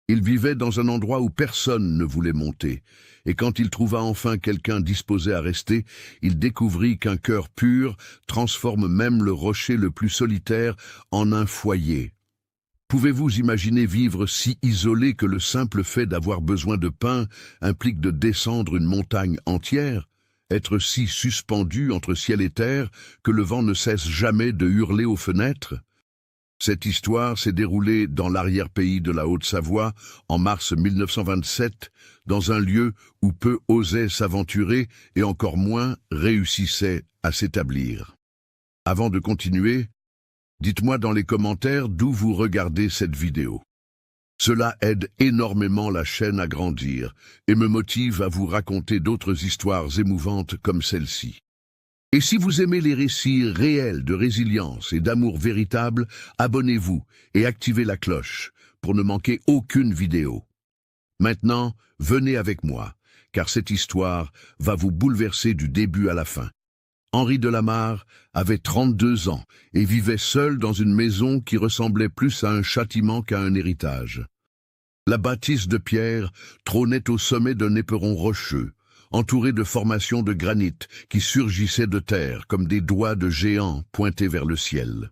Il vivait dans un endroit où personne ne voulait monter, et quand il trouva enfin quelqu'un disposé à rester, il découvrit qu'un cœur pur transforme même le rocher le plus solitaire en un foyer. Pouvez-vous imaginer vivre si isolé que le simple fait d'avoir besoin de pain implique de descendre une montagne entière? Être si suspendu entre ciel et terre que le vent ne cesse jamais de hurler aux fenêtres? Cette histoire s'est déroulée dans l'arrière-pays de la Haute-Savoie en mars 1927, dans un lieu où peu osaient s'aventurer et encore moins réussissaient à s'établir. Avant de continuer, dites-moi dans les commentaires d'où vous regardez cette vidéo. Cela aide énormément la chaîne à grandir et me motive à vous raconter d'autres histoires émouvantes comme celle-ci. Et si vous aimez les récits réels de résilience et d'amour véritable, abonnez-vous et activez la cloche pour ne manquer aucune vidéo. Maintenant, venez avec moi, car cette histoire va vous bouleverser du début à la fin. Henri de Lamarre avait 32 ans et vivait seul dans une maison qui ressemblait plus à un châtiment qu'à un héritage. La bâtisse de pierre trônait au sommet d'un éperon rocheux, entouré de formations de granit qui surgissaient de terre comme des doigts de géants pointés vers le ciel.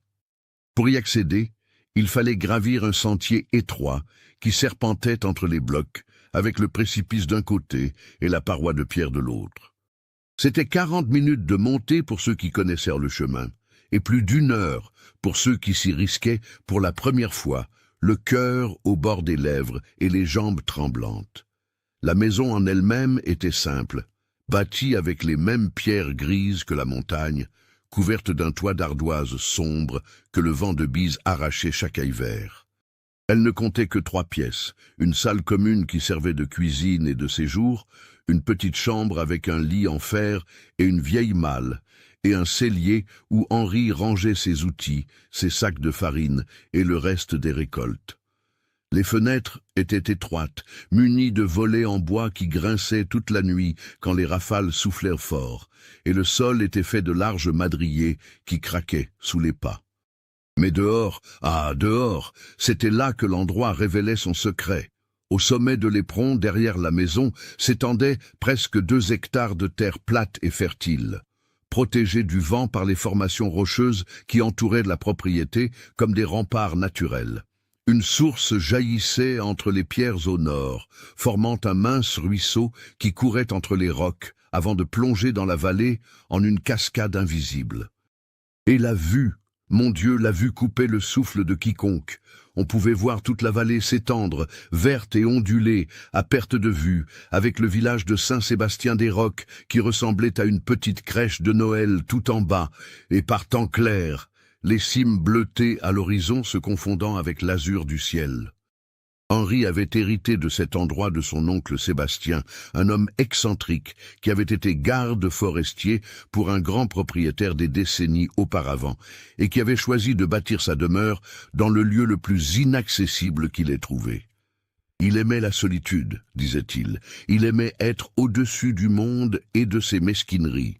Pour y accéder, il fallait gravir un sentier étroit qui serpentait entre les blocs, avec le précipice d'un côté et la paroi de pierre de l'autre. C'était 40 minutes de montée pour ceux qui connaissaient le chemin, et plus d'1 heure pour ceux qui s'y risquaient pour la première fois, le cœur au bord des lèvres et les jambes tremblantes. La maison en elle-même était simple, bâtie avec les mêmes pierres grises que la montagne, couverte d'un toit d'ardoise sombre que le vent de bise arrachait chaque hiver. Elle ne comptait que 3 pièces, une salle commune qui servait de cuisine et de séjour, une petite chambre avec un lit en fer et une vieille malle, et un cellier où Henri rangeait ses outils, ses sacs de farine et le reste des récoltes. Les fenêtres étaient étroites, munies de volets en bois qui grinçaient toute la nuit quand les rafales soufflèrent fort, et le sol était fait de larges madriers qui craquaient sous les pas. Mais dehors, dehors, c'était là que l'endroit révélait son secret. Au sommet de l'éperon, derrière la maison, s'étendaient presque 2 hectares de terre plate et fertile, protégés du vent par les formations rocheuses qui entouraient la propriété comme des remparts naturels. Une source jaillissait entre les pierres au nord, formant un mince ruisseau qui courait entre les rocs avant de plonger dans la vallée en une cascade invisible. Et la vue, mon Dieu, la vue coupait le souffle de quiconque. On pouvait voir toute la vallée s'étendre, verte et ondulée, à perte de vue, avec le village de Saint-Sébastien-des-Rocs qui ressemblait à une petite crèche de Noël tout en bas, et par temps clair, les cimes bleutées à l'horizon se confondant avec l'azur du ciel. Henri avait hérité de cet endroit de son oncle Sébastien, un homme excentrique qui avait été garde forestier pour un grand propriétaire des décennies auparavant et qui avait choisi de bâtir sa demeure dans le lieu le plus inaccessible qu'il ait trouvé. Il aimait la solitude, disait-il. Il aimait être au-dessus du monde et de ses mesquineries.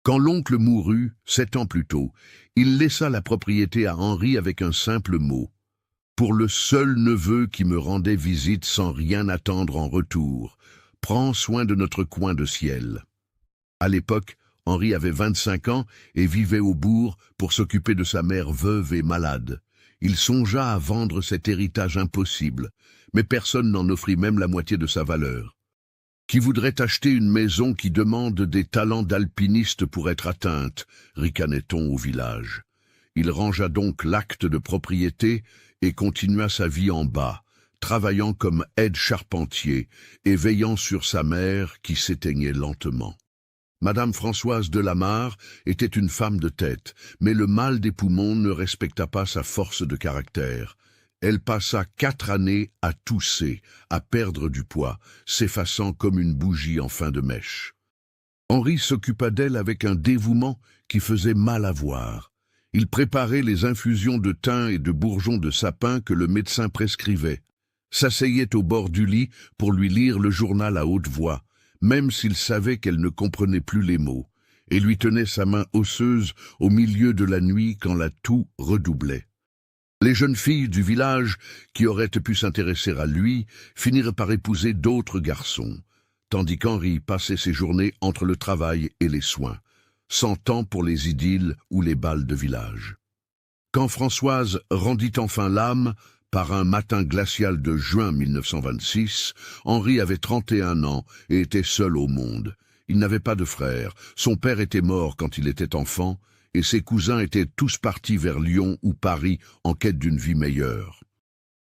Quand l'oncle mourut, 7 ans plus tôt, il laissa la propriété à Henri avec un simple mot. Pour le seul neveu qui me rendait visite sans rien attendre en retour, prends soin de notre coin de ciel. À l'époque, Henri avait 25 ans et vivait au bourg pour s'occuper de sa mère veuve et malade. Il songea à vendre cet héritage impossible, mais personne n'en offrit même la moitié de sa valeur. Qui voudrait acheter une maison qui demande des talents d'alpiniste pour être atteinte, ricanait-on au village. Il rangea donc l'acte de propriété et continua sa vie en bas, travaillant comme aide-charpentier et veillant sur sa mère qui s'éteignait lentement. Madame Françoise de Lamarre était une femme de tête, mais le mal des poumons ne respecta pas sa force de caractère. Elle passa 4 années à tousser, à perdre du poids, s'effaçant comme une bougie en fin de mèche. Henri s'occupa d'elle avec un dévouement qui faisait mal à voir. Il préparait les infusions de thym et de bourgeons de sapin que le médecin prescrivait, s'asseyait au bord du lit pour lui lire le journal à haute voix, même s'il savait qu'elle ne comprenait plus les mots, et lui tenait sa main osseuse au milieu de la nuit quand la toux redoublait. Les jeunes filles du village, qui auraient pu s'intéresser à lui, finirent par épouser d'autres garçons, tandis qu'Henri passait ses journées entre le travail et les soins, sans temps pour les idylles ou les bals de village. Quand Françoise rendit enfin l'âme, par un matin glacial de juin 1926, Henri avait 31 ans et était seul au monde. Il n'avait pas de frère, son père était mort quand il était enfant, et ses cousins étaient tous partis vers Lyon ou Paris en quête d'une vie meilleure.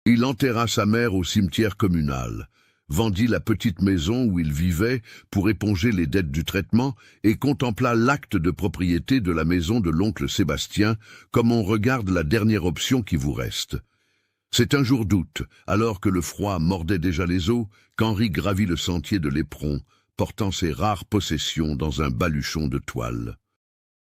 Il enterra sa mère au cimetière communal, vendit la petite maison où il vivait pour éponger les dettes du traitement et contempla l'acte de propriété de la maison de l'oncle Sébastien comme on regarde la dernière option qui vous reste. C'est un jour d'août, alors que le froid mordait déjà les os, qu'Henri gravit le sentier de l'Éperon, portant ses rares possessions dans un baluchon de toile.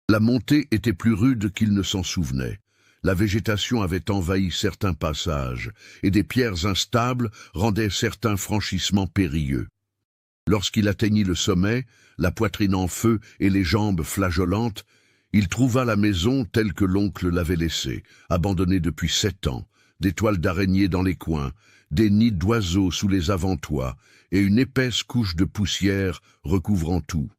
La montée était plus rude qu'il ne s'en souvenait. La végétation avait envahi certains passages, et des pierres instables rendaient certains franchissements périlleux. Lorsqu'il atteignit le sommet, la poitrine en feu et les jambes flageolantes, il trouva la maison telle que l'oncle l'avait laissée, abandonnée depuis 7 ans, des toiles d'araignées dans les coins, des nids d'oiseaux sous les avant-toits, et une épaisse couche de poussière recouvrant tout.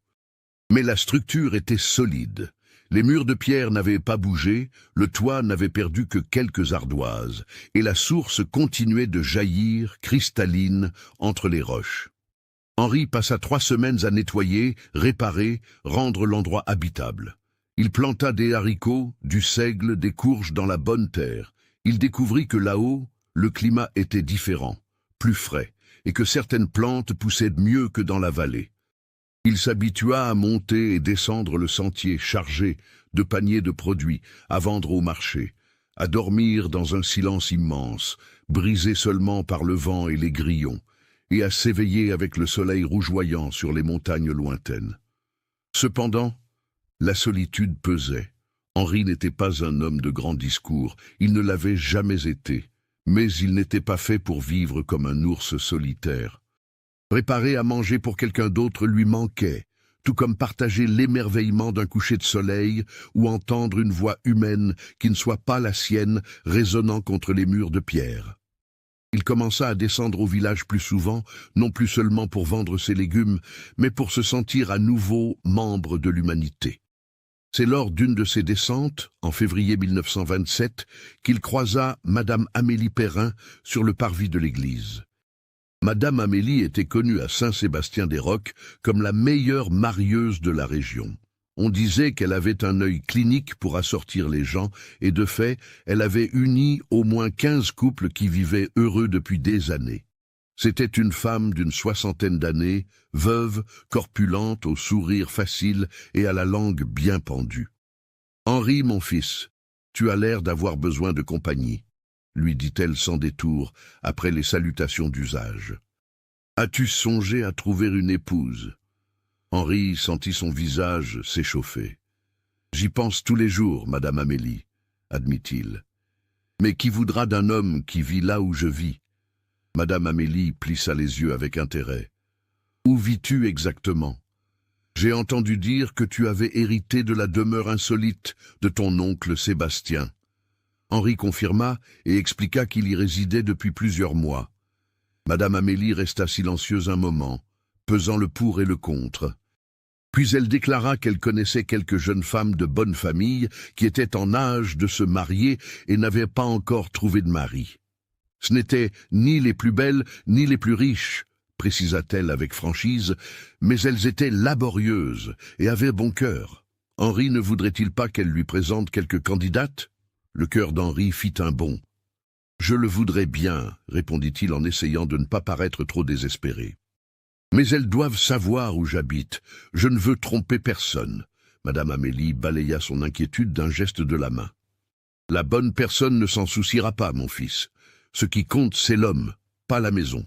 Mais la structure était solide. Les murs de pierre n'avaient pas bougé, le toit n'avait perdu que quelques ardoises, et la source continuait de jaillir, cristalline, entre les roches. Henri passa 3 semaines à nettoyer, réparer, rendre l'endroit habitable. Il planta des haricots, du seigle, des courges dans la bonne terre. Il découvrit que là-haut, le climat était différent, plus frais, et que certaines plantes poussaient mieux que dans la vallée. Il s'habitua à monter et descendre le sentier chargé de paniers de produits à vendre au marché, à dormir dans un silence immense, brisé seulement par le vent et les grillons, et à s'éveiller avec le soleil rougeoyant sur les montagnes lointaines. Cependant, la solitude pesait. Henri n'était pas un homme de grands discours, il ne l'avait jamais été, mais il n'était pas fait pour vivre comme un ours solitaire. Préparer à manger pour quelqu'un d'autre lui manquait, tout comme partager l'émerveillement d'un coucher de soleil ou entendre une voix humaine qui ne soit pas la sienne résonnant contre les murs de pierre. Il commença à descendre au village plus souvent, non plus seulement pour vendre ses légumes, mais pour se sentir à nouveau membre de l'humanité. C'est lors d'une de ces descentes, en février 1927, qu'il croisa Madame Amélie Perrin sur le parvis de l'église. Madame Amélie était connue à Saint-Sébastien-des-Rocs comme la meilleure marieuse de la région. On disait qu'elle avait un œil clinique pour assortir les gens, et de fait, elle avait uni au moins 15 couples qui vivaient heureux depuis des années. C'était une femme d'une 60aine d'années, veuve, corpulente, au sourire facile et à la langue bien pendue. « Henri, mon fils, tu as l'air d'avoir besoin de compagnie, » lui dit-elle sans détour, après les salutations d'usage. « As-tu songé à trouver une épouse ?» Henri sentit son visage s'échauffer. « J'y pense tous les jours, Madame Amélie, » admit-il. « Mais qui voudra d'un homme qui vit là où je vis ?» Madame Amélie plissa les yeux avec intérêt. « Où vis-tu exactement ? J'ai entendu dire que tu avais hérité de la demeure insolite de ton oncle Sébastien. » Henri confirma et expliqua qu'il y résidait depuis plusieurs mois. Madame Amélie resta silencieuse un moment, pesant le pour et le contre. Puis elle déclara qu'elle connaissait quelques jeunes femmes de bonne famille qui étaient en âge de se marier et n'avaient pas encore trouvé de mari. Ce n'étaient ni les plus belles ni les plus riches, précisa-t-elle avec franchise, mais elles étaient laborieuses et avaient bon cœur. Henri ne voudrait-il pas qu'elle lui présente quelques candidates ? Le cœur d'Henri fit un bond. « Je le voudrais bien, » répondit-il en essayant de ne pas paraître trop désespéré. « Mais elles doivent savoir où j'habite. Je ne veux tromper personne. » Madame Amélie balaya son inquiétude d'un geste de la main. « La bonne personne ne s'en souciera pas, mon fils. Ce qui compte, c'est l'homme, pas la maison. »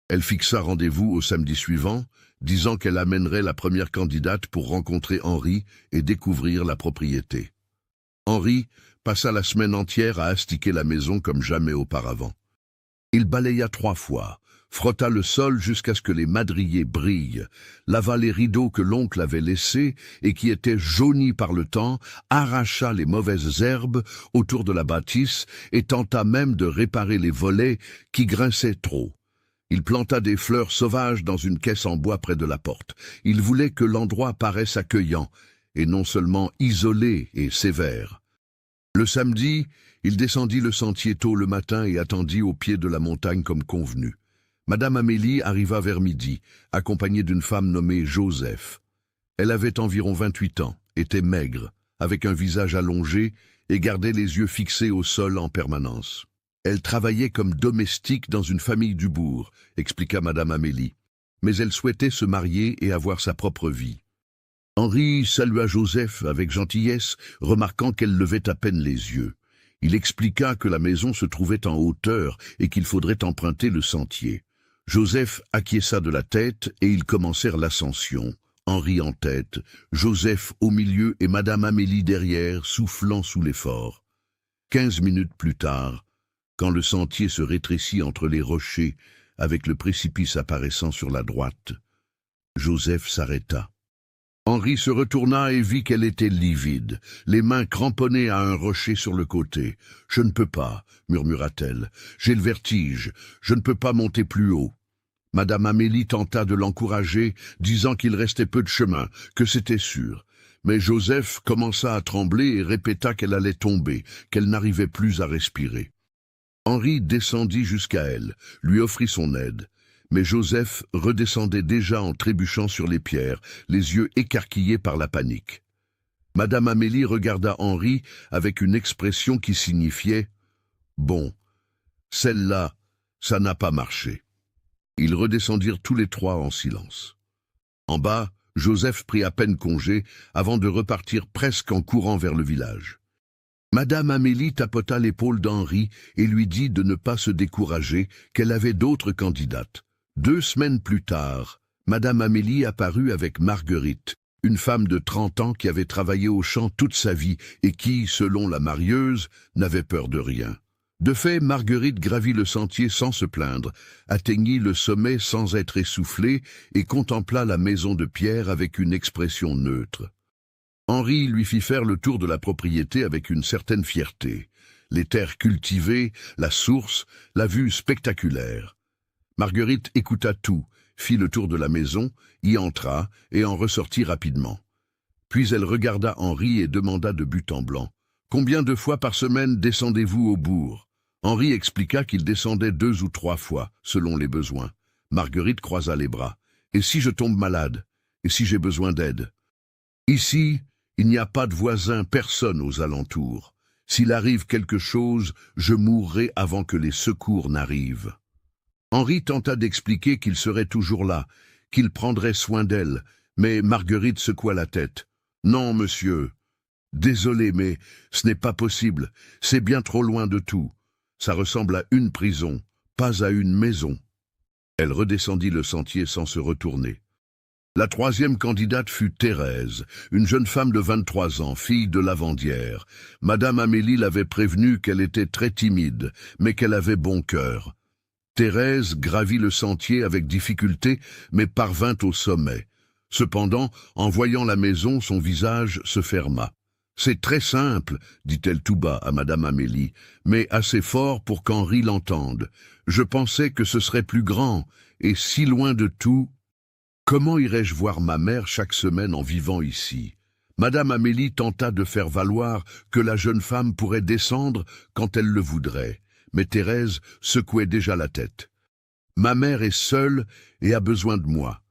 Elle fixa rendez-vous au samedi suivant, disant qu'elle amènerait la première candidate pour rencontrer Henri et découvrir la propriété. Henri passa la semaine entière à astiquer la maison comme jamais auparavant. Il balaya 3 fois, frotta le sol jusqu'à ce que les madriers brillent, lava les rideaux que l'oncle avait laissés et qui étaient jaunis par le temps, arracha les mauvaises herbes autour de la bâtisse et tenta même de réparer les volets qui grinçaient trop. Il planta des fleurs sauvages dans une caisse en bois près de la porte. Il voulait que l'endroit paraisse accueillant, et non seulement isolé et sévère. Le samedi, il descendit le sentier tôt le matin et attendit au pied de la montagne comme convenu. Madame Amélie arriva vers midi, accompagnée d'une femme nommée Joseph. Elle avait environ 28 ans, était maigre, avec un visage allongé et gardait les yeux fixés au sol en permanence. Elle travaillait comme domestique dans une famille du bourg, expliqua Madame Amélie, mais elle souhaitait se marier et avoir sa propre vie. Henri salua Joseph avec gentillesse, remarquant qu'elle levait à peine les yeux. Il expliqua que la maison se trouvait en hauteur et qu'il faudrait emprunter le sentier. Joseph acquiesça de la tête et ils commencèrent l'ascension. Henri en tête, Joseph au milieu et Madame Amélie derrière, soufflant sous l'effort. 15 minutes plus tard, quand le sentier se rétrécit entre les rochers, avec le précipice apparaissant sur la droite, Joseph s'arrêta. Henri se retourna et vit qu'elle était livide, les mains cramponnées à un rocher sur le côté. « Je ne peux pas, » murmura-t-elle. « J'ai le vertige, je ne peux pas monter plus haut. » Madame Amélie tenta de l'encourager, disant qu'il restait peu de chemin, que c'était sûr. Mais Joseph commença à trembler et répéta qu'elle allait tomber, qu'elle n'arrivait plus à respirer. Henri descendit jusqu'à elle, lui offrit son aide. Mais Joseph redescendait déjà en trébuchant sur les pierres, les yeux écarquillés par la panique. Madame Amélie regarda Henri avec une expression qui signifiait « Bon, celle-là, ça n'a pas marché ». Ils redescendirent tous les trois en silence. En bas, Joseph prit à peine congé avant de repartir presque en courant vers le village. Madame Amélie tapota l'épaule d'Henri et lui dit de ne pas se décourager, qu'elle avait d'autres candidates. 2 semaines plus tard, Madame Amélie apparut avec Marguerite, une femme de 30 ans qui avait travaillé au champ toute sa vie et qui, selon la marieuse, n'avait peur de rien. De fait, Marguerite gravit le sentier sans se plaindre, atteignit le sommet sans être essoufflée et contempla la maison de pierre avec une expression neutre. Henri lui fit faire le tour de la propriété avec une certaine fierté. Les terres cultivées, la source, la vue spectaculaire. Marguerite écouta tout, fit le tour de la maison, y entra et en ressortit rapidement. Puis elle regarda Henri et demanda de but en blanc. « Combien de fois par semaine descendez-vous au bourg ?» Henri expliqua qu'il descendait 2 ou 3 fois, selon les besoins. Marguerite croisa les bras. « Et si je tombe malade? Et si j'ai besoin d'aide? Ici, il n'y a pas de voisins, personne aux alentours. S'il arrive quelque chose, je mourrai avant que les secours n'arrivent. » Henri tenta d'expliquer qu'il serait toujours là, qu'il prendrait soin d'elle, mais Marguerite secoua la tête. « Non, monsieur. Désolé, mais ce n'est pas possible. C'est bien trop loin de tout. Ça ressemble à une prison, pas à une maison. » Elle redescendit le sentier sans se retourner. La 3e candidate fut Thérèse, une jeune femme de 23 ans, fille de lavandière. Madame Amélie l'avait prévenue qu'elle était très timide, mais qu'elle avait bon cœur. Thérèse gravit le sentier avec difficulté, mais parvint au sommet. Cependant, en voyant la maison, son visage se ferma. « C'est très simple, dit-elle tout bas à Madame Amélie, mais assez fort pour qu'Henri l'entende. Je pensais que ce serait plus grand, et si loin de tout. Comment irais-je voir ma mère chaque semaine en vivant ici ?» Madame Amélie tenta de faire valoir que la jeune femme pourrait descendre quand elle le voudrait, mais Thérèse secouait déjà la tête. « Ma mère est seule et a besoin de moi.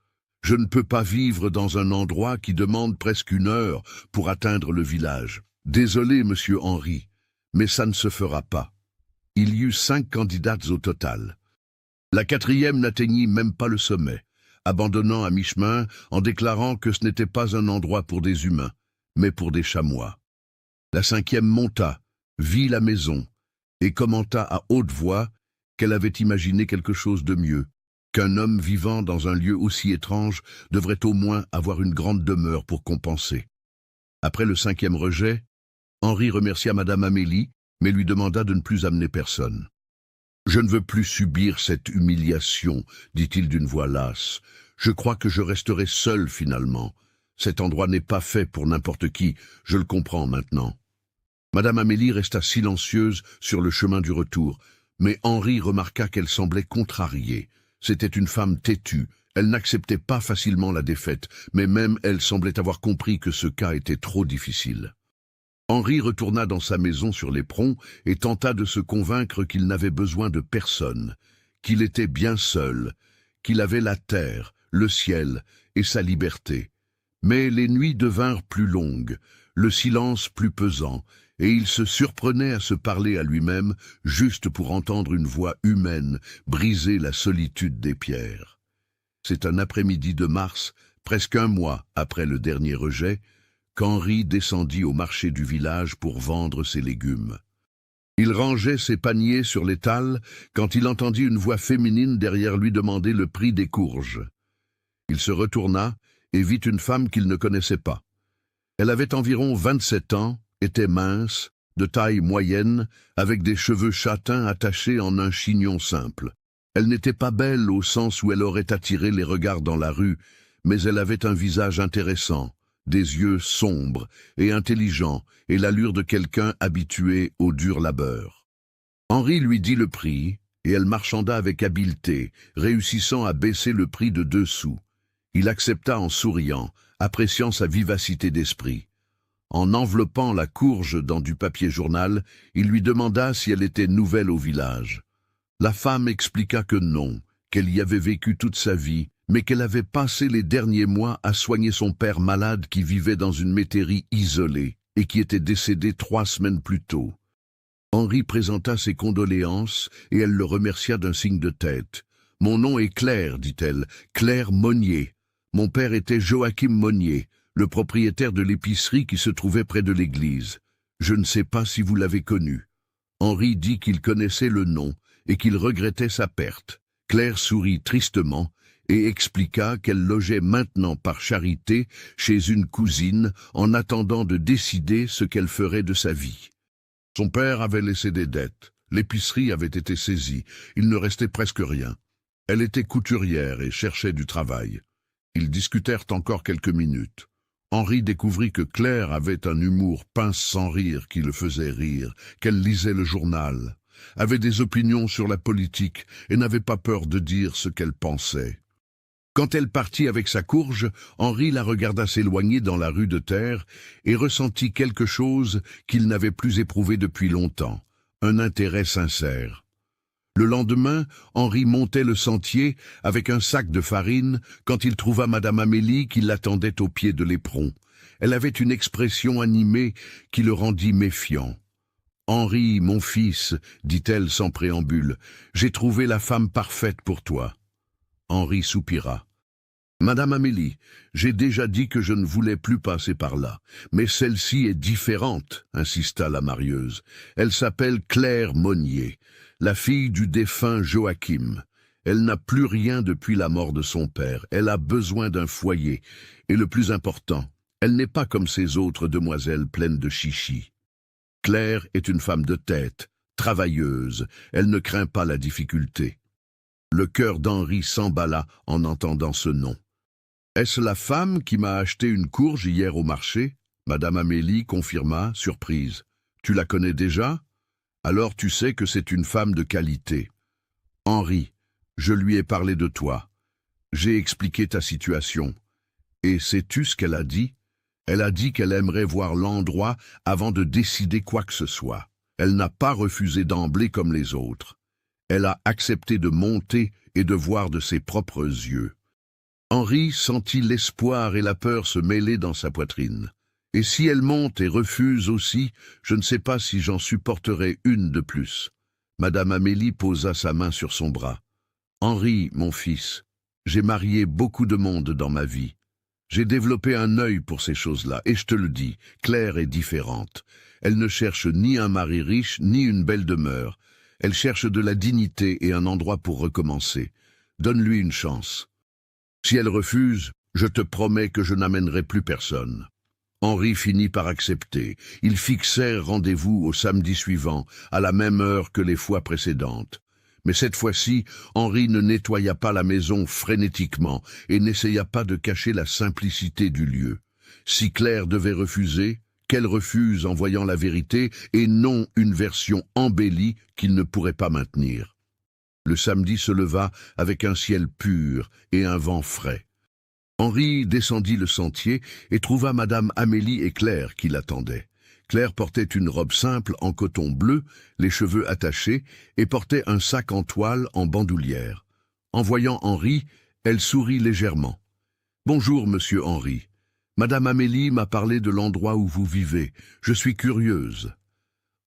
Je ne peux pas vivre dans un endroit qui demande presque 1 heure pour atteindre le village. Désolé, monsieur Henri, mais ça ne se fera pas. » Il y eut 5 candidates au total. La 4e n'atteignit même pas le sommet, abandonnant à mi-chemin en déclarant que ce n'était pas un endroit pour des humains, mais pour des chamois. La 5e monta, vit la maison, et commenta à haute voix qu'elle avait imaginé quelque chose de mieux, qu'un homme vivant dans un lieu aussi étrange devrait au moins avoir une grande demeure pour compenser. Après le 5e rejet, Henri remercia Madame Amélie, mais lui demanda de ne plus amener personne. Je ne veux plus subir cette humiliation, dit-il d'une voix lasse. Je crois que je resterai seul finalement. Cet endroit n'est pas fait pour n'importe qui, je le comprends maintenant. Madame Amélie resta silencieuse sur le chemin du retour, mais Henri remarqua qu'elle semblait contrariée. C'était une femme têtue, elle n'acceptait pas facilement la défaite, mais même elle semblait avoir compris que ce cas était trop difficile. Henri retourna dans sa maison sur l'Éperon et tenta de se convaincre qu'il n'avait besoin de personne, qu'il était bien seul, qu'il avait la terre, le ciel et sa liberté. Mais les nuits devinrent plus longues, le silence plus pesant, et il se surprenait à se parler à lui-même juste pour entendre une voix humaine briser la solitude des pierres. C'est un après-midi de mars, presque un mois après le dernier rejet, qu'Henri descendit au marché du village pour vendre ses légumes. Il rangeait ses paniers sur l'étal quand il entendit une voix féminine derrière lui demander le prix des courges. Il se retourna et vit une femme qu'il ne connaissait pas. Elle avait environ 27 ans, était mince, de taille moyenne, avec des cheveux châtains attachés en un chignon simple. Elle n'était pas belle au sens où elle aurait attiré les regards dans la rue, mais elle avait un visage intéressant, des yeux sombres et intelligents et l'allure de quelqu'un habitué au dur labeur. Henri lui dit le prix, et elle marchanda avec habileté, réussissant à baisser le prix de 2 sous. Il accepta en souriant, appréciant sa vivacité d'esprit. En enveloppant la courge dans du papier journal, il lui demanda si elle était nouvelle au village. La femme expliqua que non, qu'elle y avait vécu toute sa vie, mais qu'elle avait passé les derniers mois à soigner son père malade qui vivait dans une métairie isolée et qui était décédé 3 semaines plus tôt. Henri présenta ses condoléances et elle le remercia d'un signe de tête. « Mon nom est Claire, dit-elle, Claire Monnier. Mon père était Joachim Monnier, le propriétaire de l'épicerie qui se trouvait près de l'église. Je ne sais pas si vous l'avez connu. » Henri dit qu'il connaissait le nom et qu'il regrettait sa perte. Claire sourit tristement et expliqua qu'elle logeait maintenant par charité chez une cousine en attendant de décider ce qu'elle ferait de sa vie. Son père avait laissé des dettes, l'épicerie avait été saisie, il ne restait presque rien. Elle était couturière et cherchait du travail. Ils discutèrent encore quelques minutes. Henri découvrit que Claire avait un humour pince sans rire qui le faisait rire, qu'elle lisait le journal, avait des opinions sur la politique et n'avait pas peur de dire ce qu'elle pensait. Quand elle partit avec sa courge, Henri la regarda s'éloigner dans la rue de terre et ressentit quelque chose qu'il n'avait plus éprouvé depuis longtemps, un intérêt sincère. Le lendemain, Henri montait le sentier avec un sac de farine quand il trouva Madame Amélie qui l'attendait au pied de l'Éperon. Elle avait une expression animée qui le rendit méfiant. « Henri, mon fils, dit-elle sans préambule, j'ai trouvé la femme parfaite pour toi. » Henri soupira. « Madame Amélie, j'ai déjà dit que je ne voulais plus passer par là, mais celle-ci est différente, insista la marieuse. Elle s'appelle Claire Monnier, la fille du défunt Joachim. Elle n'a plus rien depuis la mort de son père, elle a besoin d'un foyer, et le plus important, elle n'est pas comme ces autres demoiselles pleines de chichis. Claire est une femme de tête, travailleuse, elle ne craint pas la difficulté. » Le cœur d'Henri s'emballa en entendant ce nom. « Est-ce la femme qui m'a acheté une courge hier au marché ?» Madame Amélie confirma, surprise. « Tu la connais déjà ? Alors tu sais que c'est une femme de qualité. »« Henri, je lui ai parlé de toi. J'ai expliqué ta situation. Et sais-tu ce qu'elle a dit ? Elle a dit qu'elle aimerait voir l'endroit avant de décider quoi que ce soit. Elle n'a pas refusé d'emblée comme les autres. Elle a accepté de monter et de voir de ses propres yeux. » Henri sentit l'espoir et la peur se mêler dans sa poitrine. « Et si elle monte et refuse aussi, je ne sais pas si j'en supporterai une de plus. » Madame Amélie posa sa main sur son bras. « Henri, mon fils, j'ai marié beaucoup de monde dans ma vie. J'ai développé un œil pour ces choses-là, et je te le dis, Claire est différente. Elle ne cherche ni un mari riche, ni une belle demeure. Elle cherche de la dignité et un endroit pour recommencer. Donne-lui une chance. Si elle refuse, je te promets que je n'amènerai plus personne. » Henri finit par accepter. Ils fixèrent rendez-vous au samedi suivant, à la même heure que les fois précédentes. Mais cette fois-ci, Henri ne nettoya pas la maison frénétiquement et n'essaya pas de cacher la simplicité du lieu. Si Claire devait refuser, qu'elle refuse en voyant la vérité et non une version embellie qu'il ne pourrait pas maintenir. Le samedi se leva avec un ciel pur et un vent frais. Henri descendit le sentier et trouva Madame Amélie et Claire qui l'attendaient. Claire portait une robe simple en coton bleu, les cheveux attachés, et portait un sac en toile en bandoulière. En voyant Henri, elle sourit légèrement. « Bonjour, monsieur Henri. Madame Amélie m'a parlé de l'endroit où vous vivez. Je suis curieuse. »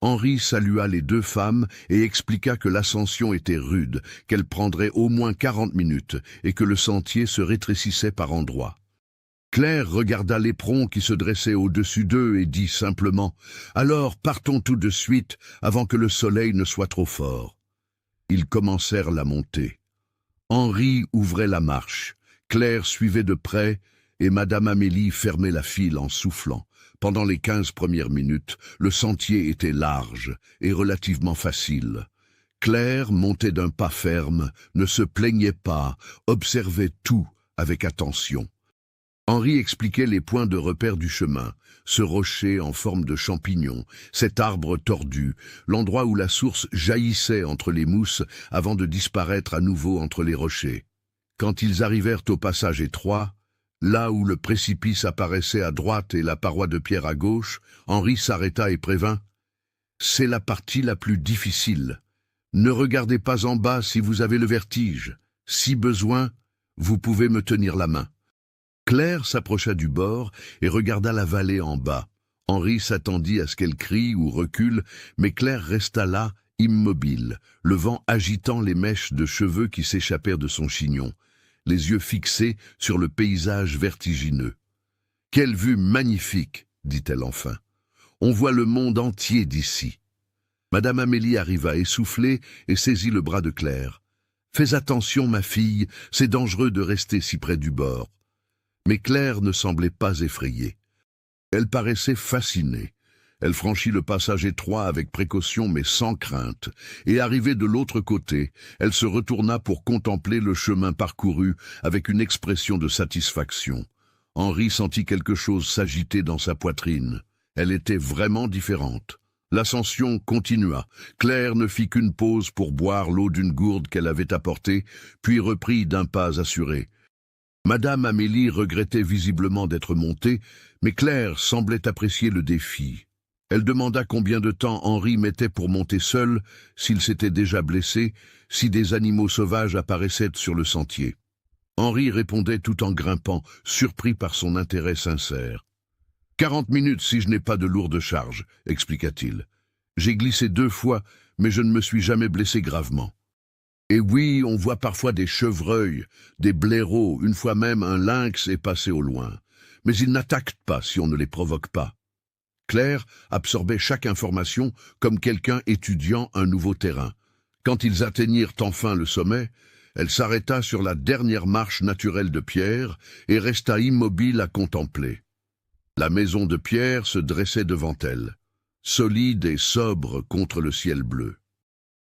Henri salua les deux femmes et expliqua que l'ascension était rude, qu'elle prendrait au moins 40 minutes et que le sentier se rétrécissait par endroits. Claire regarda l'éperon qui se dressait au-dessus d'eux et dit simplement « Alors partons tout de suite avant que le soleil ne soit trop fort. » Ils commencèrent la montée. Henri ouvrait la marche, Claire suivait de près et Madame Amélie fermait la file en soufflant. Pendant les 15 premières minutes, le sentier était large et relativement facile. Claire montait d'un pas ferme, ne se plaignait pas, observait tout avec attention. Henri expliquait les points de repère du chemin, ce rocher en forme de champignon, cet arbre tordu, l'endroit où la source jaillissait entre les mousses avant de disparaître à nouveau entre les rochers. Quand ils arrivèrent au passage étroit, là où le précipice apparaissait à droite et la paroi de pierre à gauche, Henri s'arrêta et prévint « C'est la partie la plus difficile. Ne regardez pas en bas si vous avez le vertige. Si besoin, vous pouvez me tenir la main. » Claire s'approcha du bord et regarda la vallée en bas. Henri s'attendit à ce qu'elle crie ou recule, mais Claire resta là, immobile, le vent agitant les mèches de cheveux qui s'échappèrent de son chignon, les yeux fixés sur le paysage vertigineux. « Quelle vue magnifique !» dit-elle enfin. « On voit le monde entier d'ici. » Madame Amélie arriva essoufflée et saisit le bras de Claire. « Fais attention, ma fille, c'est dangereux de rester si près du bord. » Mais Claire ne semblait pas effrayée. Elle paraissait fascinée. Elle franchit le passage étroit avec précaution mais sans crainte, et arrivée de l'autre côté, elle se retourna pour contempler le chemin parcouru avec une expression de satisfaction. Henri sentit quelque chose s'agiter dans sa poitrine. Elle était vraiment différente. L'ascension continua. Claire ne fit qu'une pause pour boire l'eau d'une gourde qu'elle avait apportée, puis reprit d'un pas assuré. Madame Amélie regrettait visiblement d'être montée, mais Claire semblait apprécier le défi. Elle demanda combien de temps Henri mettait pour monter seul, s'il s'était déjà blessé, si des animaux sauvages apparaissaient sur le sentier. Henri répondait tout en grimpant, surpris par son intérêt sincère. « 40 minutes si je n'ai pas de lourde charge, » expliqua-t-il. « J'ai glissé 2 fois, mais je ne me suis jamais blessé gravement. » Et oui, on voit parfois des chevreuils, des blaireaux, une fois même un lynx est passé au loin. Mais ils n'attaquent pas si on ne les provoque pas. Claire absorbait chaque information comme quelqu'un étudiant un nouveau terrain. Quand ils atteignirent enfin le sommet, elle s'arrêta sur la dernière marche naturelle de pierre et resta immobile à contempler. La maison de pierre se dressait devant elle, solide et sobre contre le ciel bleu.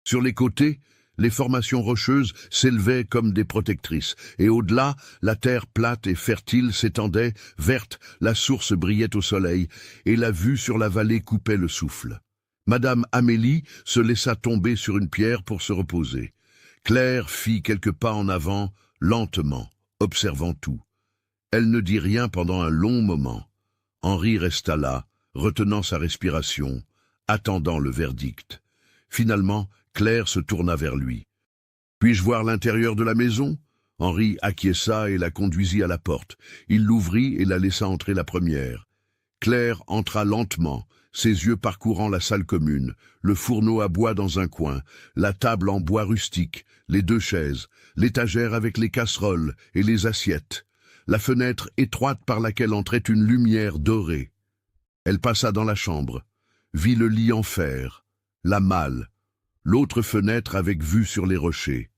Sur les côtés, les formations rocheuses s'élevaient comme des protectrices, et au-delà, la terre plate et fertile s'étendait, verte, la source brillait au soleil, et la vue sur la vallée coupait le souffle. Madame Amélie se laissa tomber sur une pierre pour se reposer. Claire fit quelques pas en avant, lentement, observant tout. Elle ne dit rien pendant un long moment. Henri resta là, retenant sa respiration, attendant le verdict. Finalement, Claire se tourna vers lui. « Puis-je voir l'intérieur de la maison ?» Henri acquiesça et la conduisit à la porte. Il l'ouvrit et la laissa entrer la première. Claire entra lentement, ses yeux parcourant la salle commune, le fourneau à bois dans un coin, la table en bois rustique, les 2 chaises, l'étagère avec les casseroles et les assiettes, la fenêtre étroite par laquelle entrait une lumière dorée. Elle passa dans la chambre, vit le lit en fer, la malle, l'autre fenêtre avec vue sur les rochers.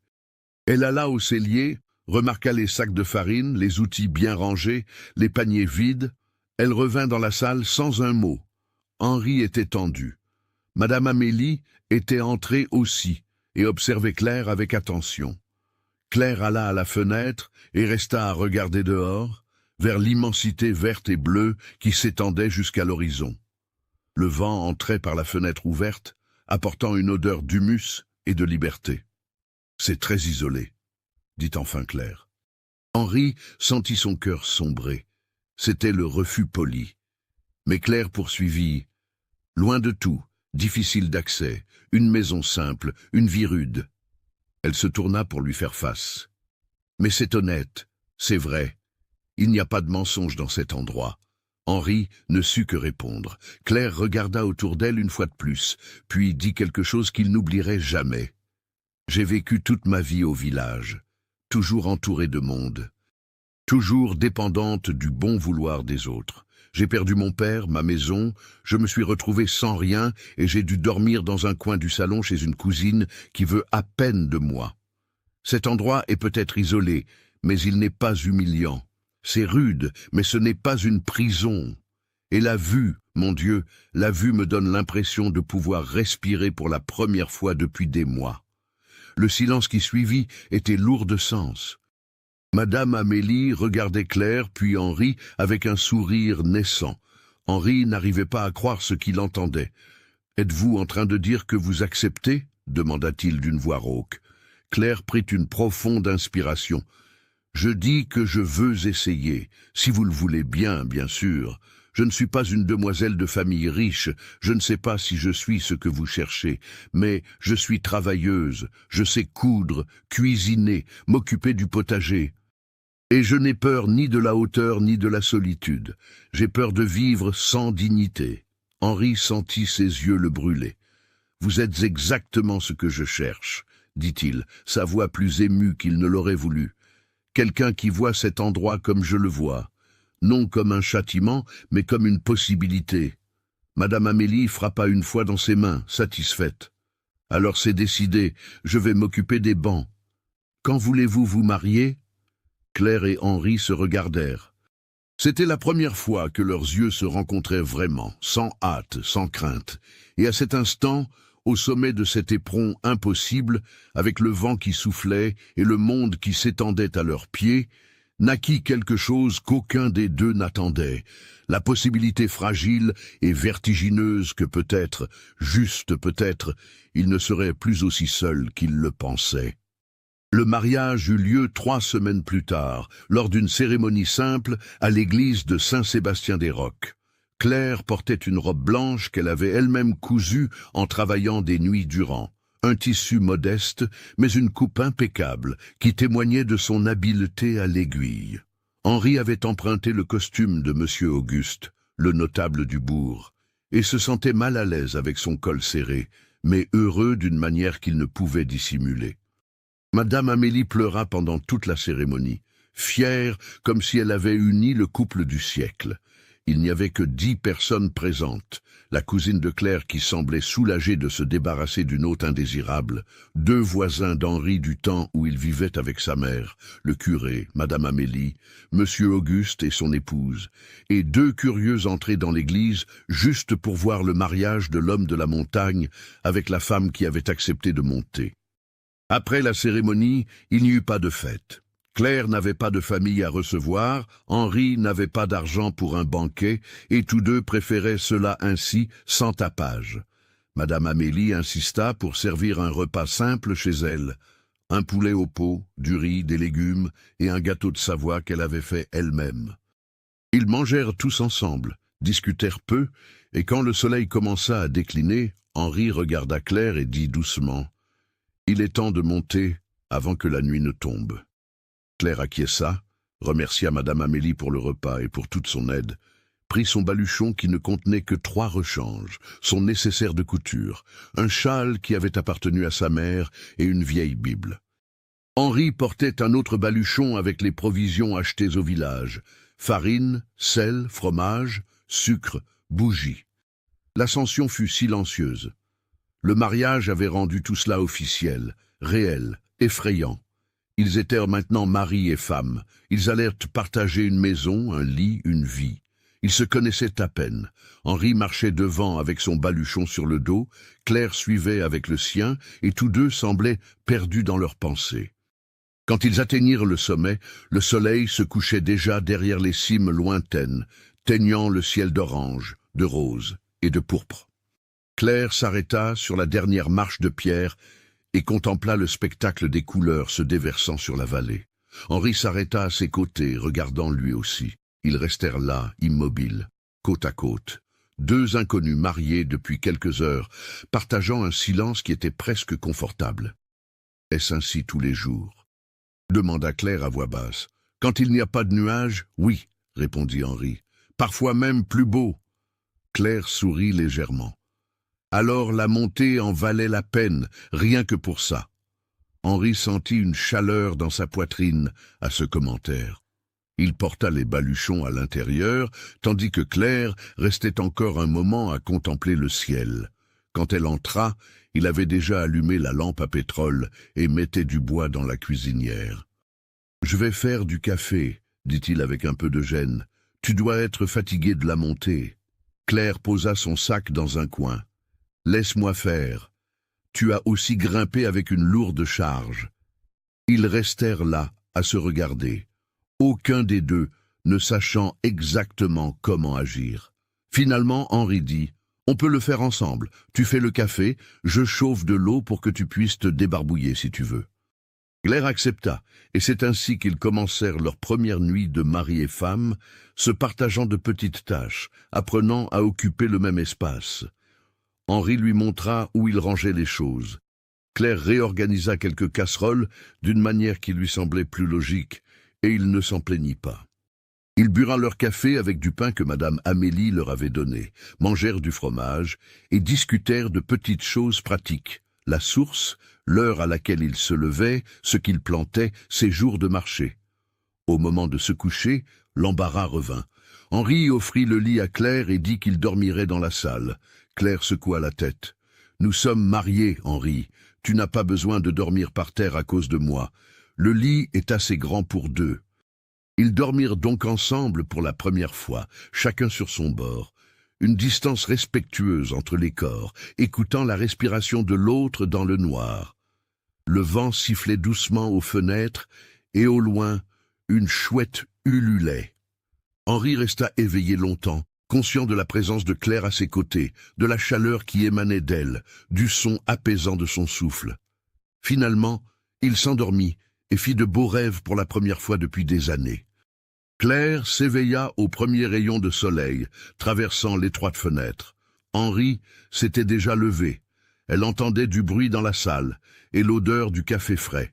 Elle alla au cellier, remarqua les sacs de farine, les outils bien rangés, les paniers vides. Elle revint dans la salle sans un mot. Henri était tendu. Madame Amélie était entrée aussi, et observait Claire avec attention. Claire alla à la fenêtre et resta à regarder dehors, vers l'immensité verte et bleue qui s'étendait jusqu'à l'horizon. Le vent entrait par la fenêtre ouverte, apportant une odeur d'humus et de liberté. « C'est très isolé, » dit enfin Claire. Henri sentit son cœur sombrer. C'était le refus poli. Mais Claire poursuivit. « Loin de tout, difficile d'accès, une maison simple, une vie rude. » Elle se tourna pour lui faire face. « Mais c'est honnête, c'est vrai. Il n'y a pas de mensonge dans cet endroit. » Henri ne sut que répondre. Claire regarda autour d'elle une fois de plus, puis dit quelque chose qu'il n'oublierait jamais. « J'ai vécu toute ma vie au village, toujours entourée de monde, toujours dépendante du bon vouloir des autres. J'ai perdu mon père, ma maison, je me suis retrouvée sans rien et j'ai dû dormir dans un coin du salon chez une cousine qui veut à peine de moi. Cet endroit est peut-être isolé, mais il n'est pas humiliant. C'est rude, mais ce n'est pas une prison. Et la vue, mon Dieu, la vue me donne l'impression de pouvoir respirer pour la première fois depuis des mois. » Le silence qui suivit était lourd de sens. Madame Amélie regardait Claire puis Henri avec un sourire naissant. Henri n'arrivait pas à croire ce qu'il entendait. « Êtes-vous en train de dire que vous acceptez ?» demanda-t-il d'une voix rauque. Claire prit une profonde inspiration. « Je dis que je veux essayer, si vous le voulez bien, bien sûr. Je ne suis pas une demoiselle de famille riche, je ne sais pas si je suis ce que vous cherchez, mais je suis travailleuse, je sais coudre, cuisiner, m'occuper du potager. Et je n'ai peur ni de la hauteur ni de la solitude. J'ai peur de vivre sans dignité. » Henri sentit ses yeux le brûler. « Vous êtes exactement ce que je cherche, » dit-il, sa voix plus émue qu'il ne l'aurait voulu. « Quelqu'un qui voit cet endroit comme je le vois. Non comme un châtiment, mais comme une possibilité. » Madame Amélie frappa une fois dans ses mains, satisfaite. « Alors c'est décidé, je vais m'occuper des bancs. Quand voulez-vous vous marier ?» Claire et Henri se regardèrent. C'était la première fois que leurs yeux se rencontraient vraiment, sans hâte, sans crainte. Et à cet instant, au sommet de cet éperon impossible, avec le vent qui soufflait et le monde qui s'étendait à leurs pieds, naquit quelque chose qu'aucun des deux n'attendait, la possibilité fragile et vertigineuse que peut-être, juste peut-être, ils ne seraient plus aussi seuls qu'ils le pensaient. Le mariage eut lieu 3 semaines plus tard, lors d'une cérémonie simple à l'église de Saint-Sébastien-des-Rocs. Claire portait une robe blanche qu'elle avait elle-même cousue en travaillant des nuits durant. Un tissu modeste, mais une coupe impeccable, qui témoignait de son habileté à l'aiguille. Henri avait emprunté le costume de M. Auguste, le notable du bourg, et se sentait mal à l'aise avec son col serré, mais heureux d'une manière qu'il ne pouvait dissimuler. Madame Amélie pleura pendant toute la cérémonie, fière comme si elle avait uni le couple du siècle. Il n'y avait que 10 personnes présentes, la cousine de Claire qui semblait soulagée de se débarrasser d'une hôte indésirable, 2 voisins d'Henri du temps où il vivait avec sa mère, le curé, Madame Amélie, Monsieur Auguste et son épouse, et 2 curieux entrés dans l'église juste pour voir le mariage de l'homme de la montagne avec la femme qui avait accepté de monter. Après la cérémonie, il n'y eut pas de fête. Claire n'avait pas de famille à recevoir, Henri n'avait pas d'argent pour un banquet, et tous deux préféraient cela ainsi, sans tapage. Madame Amélie insista pour servir un repas simple chez elle. Un poulet au pot, du riz, des légumes et un gâteau de Savoie qu'elle avait fait elle-même. Ils mangèrent tous ensemble, discutèrent peu, et quand le soleil commença à décliner, Henri regarda Claire et dit doucement « Il est temps de monter avant que la nuit ne tombe. » Claire acquiesça, remercia Madame Amélie pour le repas et pour toute son aide, prit son baluchon qui ne contenait que 3 rechanges, son nécessaire de couture, un châle qui avait appartenu à sa mère et une vieille Bible. Henri portait un autre baluchon avec les provisions achetées au village, farine, sel, fromage, sucre, bougies. L'ascension fut silencieuse. Le mariage avait rendu tout cela officiel, réel, effrayant. Ils étaient maintenant mari et femme. Ils allèrent partager une maison, un lit, une vie. Ils se connaissaient à peine. Henri marchait devant avec son baluchon sur le dos, Claire suivait avec le sien, et tous deux semblaient perdus dans leurs pensées. Quand ils atteignirent le sommet, le soleil se couchait déjà derrière les cimes lointaines, teignant le ciel d'orange, de rose et de pourpre. Claire s'arrêta sur la dernière marche de pierre et contempla le spectacle des couleurs se déversant sur la vallée. Henri s'arrêta à ses côtés, regardant lui aussi. Ils restèrent là, immobiles, côte à côte, deux inconnus mariés depuis quelques heures, partageant un silence qui était presque confortable. « Est-ce ainsi tous les jours ?» demanda Claire à voix basse. « Quand il n'y a pas de nuages, oui, » répondit Henri. « Parfois même plus beau. » Claire sourit légèrement. Alors la montée en valait la peine, rien que pour ça. Henri sentit une chaleur dans sa poitrine à ce commentaire. Il porta les baluchons à l'intérieur, tandis que Claire restait encore un moment à contempler le ciel. Quand elle entra, il avait déjà allumé la lampe à pétrole et mettait du bois dans la cuisinière. « Je vais faire du café, » dit-il avec un peu de gêne. « Tu dois être fatigué de la montée. » Claire posa son sac dans un coin. « Laisse-moi faire. Tu as aussi grimpé avec une lourde charge. » Ils restèrent là, à se regarder, aucun des deux ne sachant exactement comment agir. Finalement, Henri dit « On peut le faire ensemble. Tu fais le café, je chauffe de l'eau pour que tu puisses te débarbouiller si tu veux. » Claire accepta, et c'est ainsi qu'ils commencèrent leur première nuit de mari et femme, se partageant de petites tâches, apprenant à occuper le même espace. Henri lui montra où il rangeait les choses. Claire réorganisa quelques casseroles d'une manière qui lui semblait plus logique, et il ne s'en plaignit pas. Ils burent leur café avec du pain que Madame Amélie leur avait donné, mangèrent du fromage et discutèrent de petites choses pratiques, la source, l'heure à laquelle ils se levaient, ce qu'ils plantaient, ses jours de marché. Au moment de se coucher, l'embarras revint. Henri offrit le lit à Claire et dit qu'il dormirait dans la salle. Claire secoua la tête. « Nous sommes mariés, Henri. Tu n'as pas besoin de dormir par terre à cause de moi. Le lit est assez grand pour deux. » Ils dormirent donc ensemble pour la première fois, chacun sur son bord, une distance respectueuse entre les corps, écoutant la respiration de l'autre dans le noir. Le vent sifflait doucement aux fenêtres, et au loin, une chouette ululait. Henri resta éveillé longtemps, conscient de la présence de Claire à ses côtés, de la chaleur qui émanait d'elle, du son apaisant de son souffle. Finalement, il s'endormit et fit de beaux rêves pour la première fois depuis des années. Claire s'éveilla au premier rayon de soleil, traversant l'étroite fenêtre. Henri s'était déjà levé. Elle entendait du bruit dans la salle et l'odeur du café frais.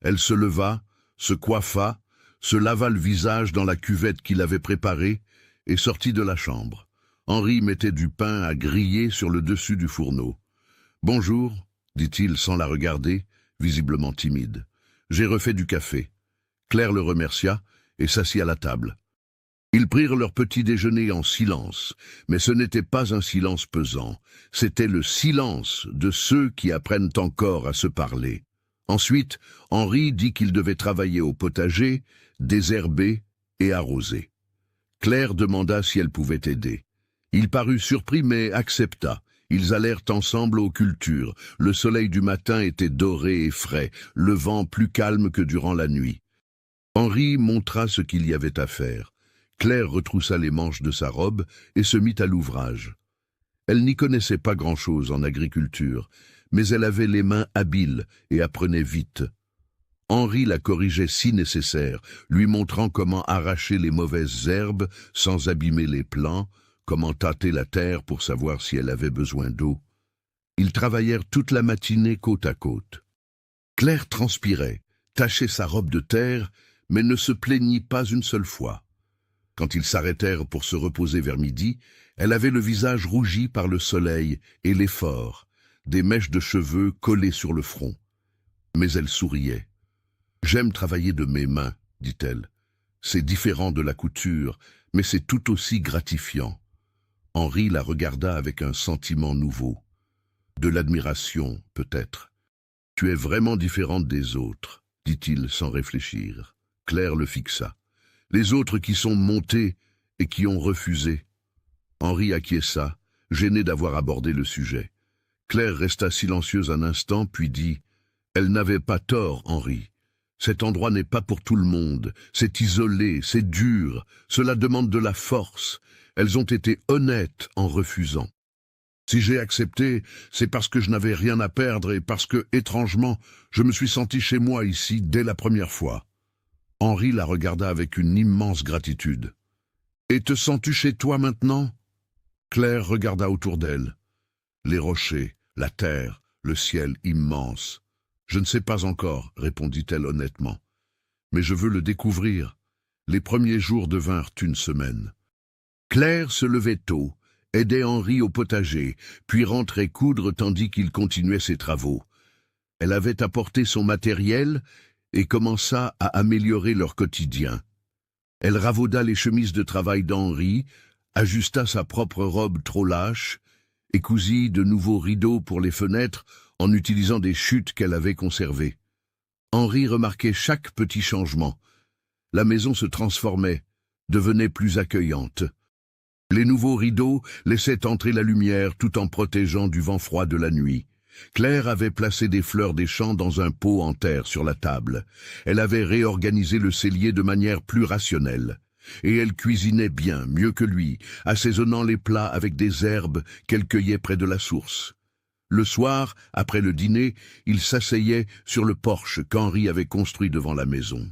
Elle se leva, se coiffa, se lava le visage dans la cuvette qu'il avait préparée et sortit de la chambre. Henri mettait du pain à griller sur le dessus du fourneau. « Bonjour » dit-il sans la regarder, visiblement timide. « J'ai refait du café. » Claire le remercia et s'assit à la table. Ils prirent leur petit déjeuner en silence, mais ce n'était pas un silence pesant, c'était le silence de ceux qui apprennent encore à se parler. Ensuite, Henri dit qu'il devait travailler au potager, désherber et arroser. Claire demanda si elle pouvait aider. Il parut surpris mais accepta. Ils allèrent ensemble aux cultures. Le soleil du matin était doré et frais, le vent plus calme que durant la nuit. Henri montra ce qu'il y avait à faire. Claire retroussa les manches de sa robe et se mit à l'ouvrage. Elle n'y connaissait pas grand-chose en agriculture, mais elle avait les mains habiles et apprenait vite. Henri la corrigeait si nécessaire, lui montrant comment arracher les mauvaises herbes sans abîmer les plants, comment tâter la terre pour savoir si elle avait besoin d'eau. Ils travaillèrent toute la matinée côte à côte. Claire transpirait, tachait sa robe de terre, mais ne se plaignit pas une seule fois. Quand ils s'arrêtèrent pour se reposer vers midi, elle avait le visage rougi par le soleil et l'effort, des mèches de cheveux collées sur le front. Mais elle souriait. « J'aime travailler de mes mains, » dit-elle. « C'est différent de la couture, mais c'est tout aussi gratifiant. » Henri la regarda avec un sentiment nouveau. De l'admiration, peut-être. « Tu es vraiment différente des autres, » dit-il sans réfléchir. Claire le fixa. « Les autres qui sont montés et qui ont refusé. Henri acquiesça, gêné d'avoir abordé le sujet. Claire resta silencieuse un instant, puis dit « Elle n'avait pas tort, Henri. Cet endroit n'est pas pour tout le monde. C'est isolé, c'est dur. Cela demande de la force. Elles ont été honnêtes en refusant. Si j'ai accepté, c'est parce que je n'avais rien à perdre et parce que, étrangement, je me suis senti chez moi ici dès la première fois. » Henri la regarda avec une immense gratitude. « Et te sens-tu chez toi maintenant ?» Claire regarda autour d'elle. Les rochers, la terre, le ciel immense. « Je ne sais pas encore, » répondit-elle honnêtement. « Mais je veux le découvrir. » Les premiers jours devinrent une semaine. Claire se levait tôt, aidait Henri au potager, puis rentrait coudre tandis qu'il continuait ses travaux. Elle avait apporté son matériel et commença à améliorer leur quotidien. Elle ravauda les chemises de travail d'Henri, ajusta sa propre robe trop lâche et cousit de nouveaux rideaux pour les fenêtres en utilisant des chutes qu'elle avait conservées. Henri remarquait chaque petit changement. La maison se transformait, devenait plus accueillante. Les nouveaux rideaux laissaient entrer la lumière tout en protégeant du vent froid de la nuit. Claire avait placé des fleurs des champs dans un pot en terre sur la table. Elle avait réorganisé le cellier de manière plus rationnelle. Et elle cuisinait bien, mieux que lui, assaisonnant les plats avec des herbes qu'elle cueillait près de la source. Le soir, après le dîner, il s'asseyait sur le porche qu'Henri avait construit devant la maison.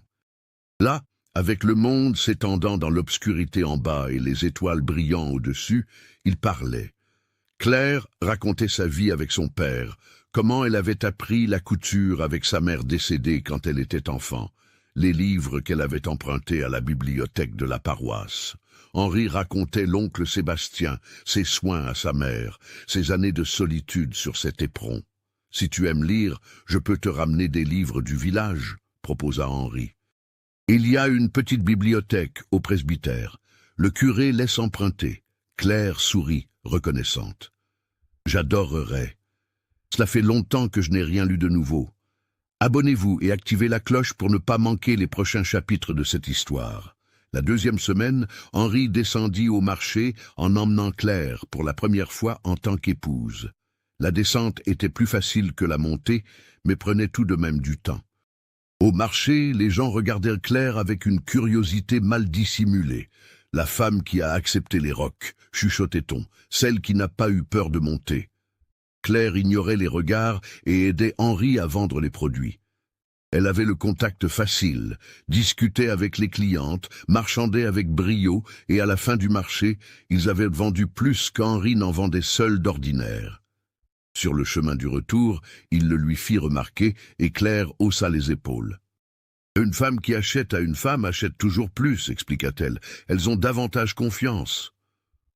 Là, avec le monde s'étendant dans l'obscurité en bas et les étoiles brillant au-dessus, il parlait. Claire racontait sa vie avec son père, comment elle avait appris la couture avec sa mère décédée quand elle était enfant, les livres qu'elle avait empruntés à la bibliothèque de la paroisse. Henri racontait l'oncle Sébastien, ses soins à sa mère, ses années de solitude sur cet éperon. « Si tu aimes lire, je peux te ramener des livres du village, » proposa Henri. « Il y a une petite bibliothèque au presbytère. Le curé laisse emprunter. » Claire sourit, reconnaissante. « J'adorerais. Cela fait longtemps que je n'ai rien lu de nouveau. Abonnez-vous et activez la cloche pour ne pas manquer les prochains chapitres de cette histoire. » La deuxième semaine, Henri descendit au marché en emmenant Claire pour la première fois en tant qu'épouse. La descente était plus facile que la montée, mais prenait tout de même du temps. Au marché, les gens regardèrent Claire avec une curiosité mal dissimulée. « La femme qui a accepté les rocs », chuchotait-on, « celle qui n'a pas eu peur de monter. » Claire ignorait les regards et aidait Henri à vendre les produits. Elle avait le contact facile, discutait avec les clientes, marchandait avec brio, et à la fin du marché, ils avaient vendu plus qu'Henri n'en vendait seul d'ordinaire. Sur le chemin du retour, il le lui fit remarquer, et Claire haussa les épaules. « Une femme qui achète à une femme achète toujours plus, » expliqua-t-elle. « Elles ont davantage confiance. »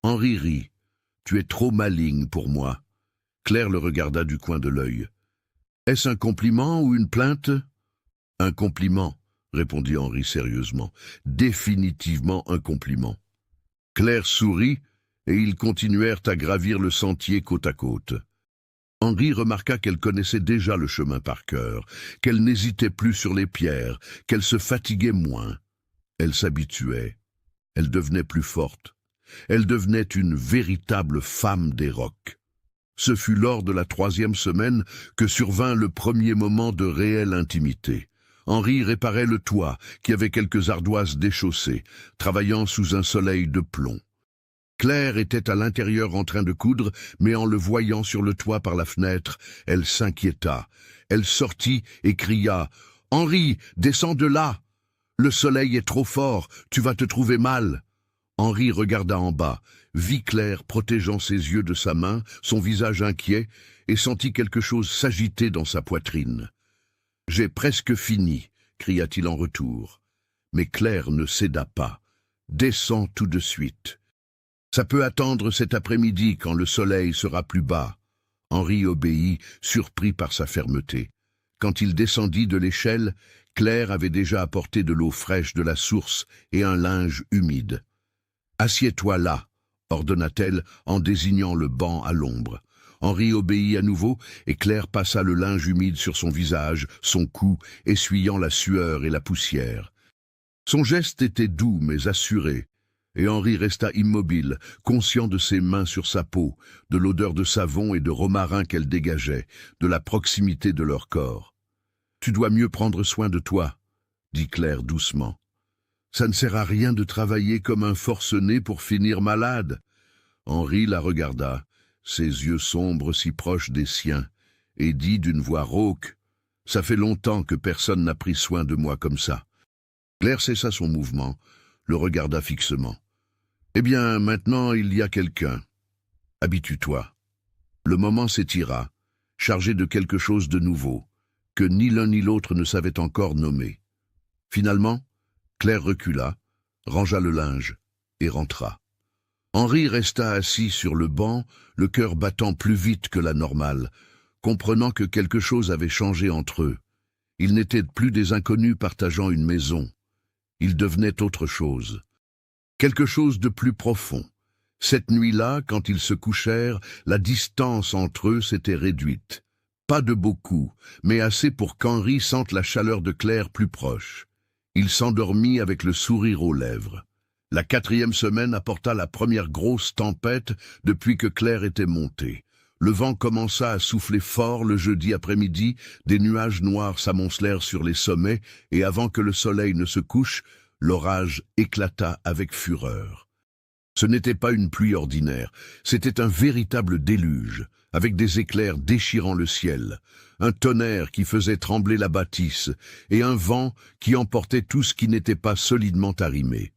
Henri rit. « Tu es trop maligne pour moi. » Claire le regarda du coin de l'œil. « Est-ce un compliment ou une plainte ?»« Un compliment, » répondit Henri sérieusement. « Définitivement un compliment. » Claire sourit, et ils continuèrent à gravir le sentier côte à côte. Henri remarqua qu'elle connaissait déjà le chemin par cœur, qu'elle n'hésitait plus sur les pierres, qu'elle se fatiguait moins. Elle s'habituait. Elle devenait plus forte. Elle devenait une véritable femme des rocs. Ce fut lors de la 3e semaine que survint le premier moment de réelle intimité. Henri réparait le toit, qui avait quelques ardoises déchaussées, travaillant sous un soleil de plomb. Claire était à l'intérieur en train de coudre, mais en le voyant sur le toit par la fenêtre, elle s'inquiéta. Elle sortit et cria « Henri, descends de là! Le soleil est trop fort, tu vas te trouver mal !» Henri regarda en bas, vit Claire protégeant ses yeux de sa main, son visage inquiet, et sentit quelque chose s'agiter dans sa poitrine. « J'ai presque fini !» cria-t-il en retour. Mais Claire ne céda pas. « Descends tout de suite. » Ça peut attendre cet après-midi quand le soleil sera plus bas. Henri obéit, surpris par sa fermeté. Quand il descendit de l'échelle, Claire avait déjà apporté de l'eau fraîche de la source et un linge humide. « Assieds-toi là », ordonna-t-elle en désignant le banc à l'ombre. Henri obéit à nouveau et Claire passa le linge humide sur son visage, son cou, essuyant la sueur et la poussière. Son geste était doux mais assuré. « et Henri resta immobile, conscient de ses mains sur sa peau, de l'odeur de savon et de romarin qu'elle dégageait, de la proximité de leur corps. « Tu dois mieux prendre soin de toi, » dit Claire doucement. « Ça ne sert à rien de travailler comme un forcené pour finir malade. » Henri la regarda, ses yeux sombres si proches des siens, et dit d'une voix rauque, « Ça fait longtemps que personne n'a pris soin de moi comme ça. » Claire cessa son mouvement, le regarda fixement. « Eh bien, maintenant il y a quelqu'un. Habitue-toi. » Le moment s'étira, chargé de quelque chose de nouveau, que ni l'un ni l'autre ne savait encore nommer. Finalement, Claire recula, rangea le linge et rentra. Henri resta assis sur le banc, le cœur battant plus vite que la normale, comprenant que quelque chose avait changé entre eux. Ils n'étaient plus des inconnus partageant une maison. Ils devenaient autre chose. Quelque chose de plus profond. Cette nuit-là, quand ils se couchèrent, la distance entre eux s'était réduite. Pas de beaucoup, mais assez pour qu'Henri sente la chaleur de Claire plus proche. Il s'endormit avec le sourire aux lèvres. La 4e semaine apporta la première grosse tempête depuis que Claire était montée. Le vent commença à souffler fort le jeudi après-midi, des nuages noirs s'amoncelèrent sur les sommets, et avant que le soleil ne se couche, l'orage éclata avec fureur. Ce n'était pas une pluie ordinaire, c'était un véritable déluge, avec des éclairs déchirant le ciel, un tonnerre qui faisait trembler la bâtisse, et un vent qui emportait tout ce qui n'était pas solidement arrimé.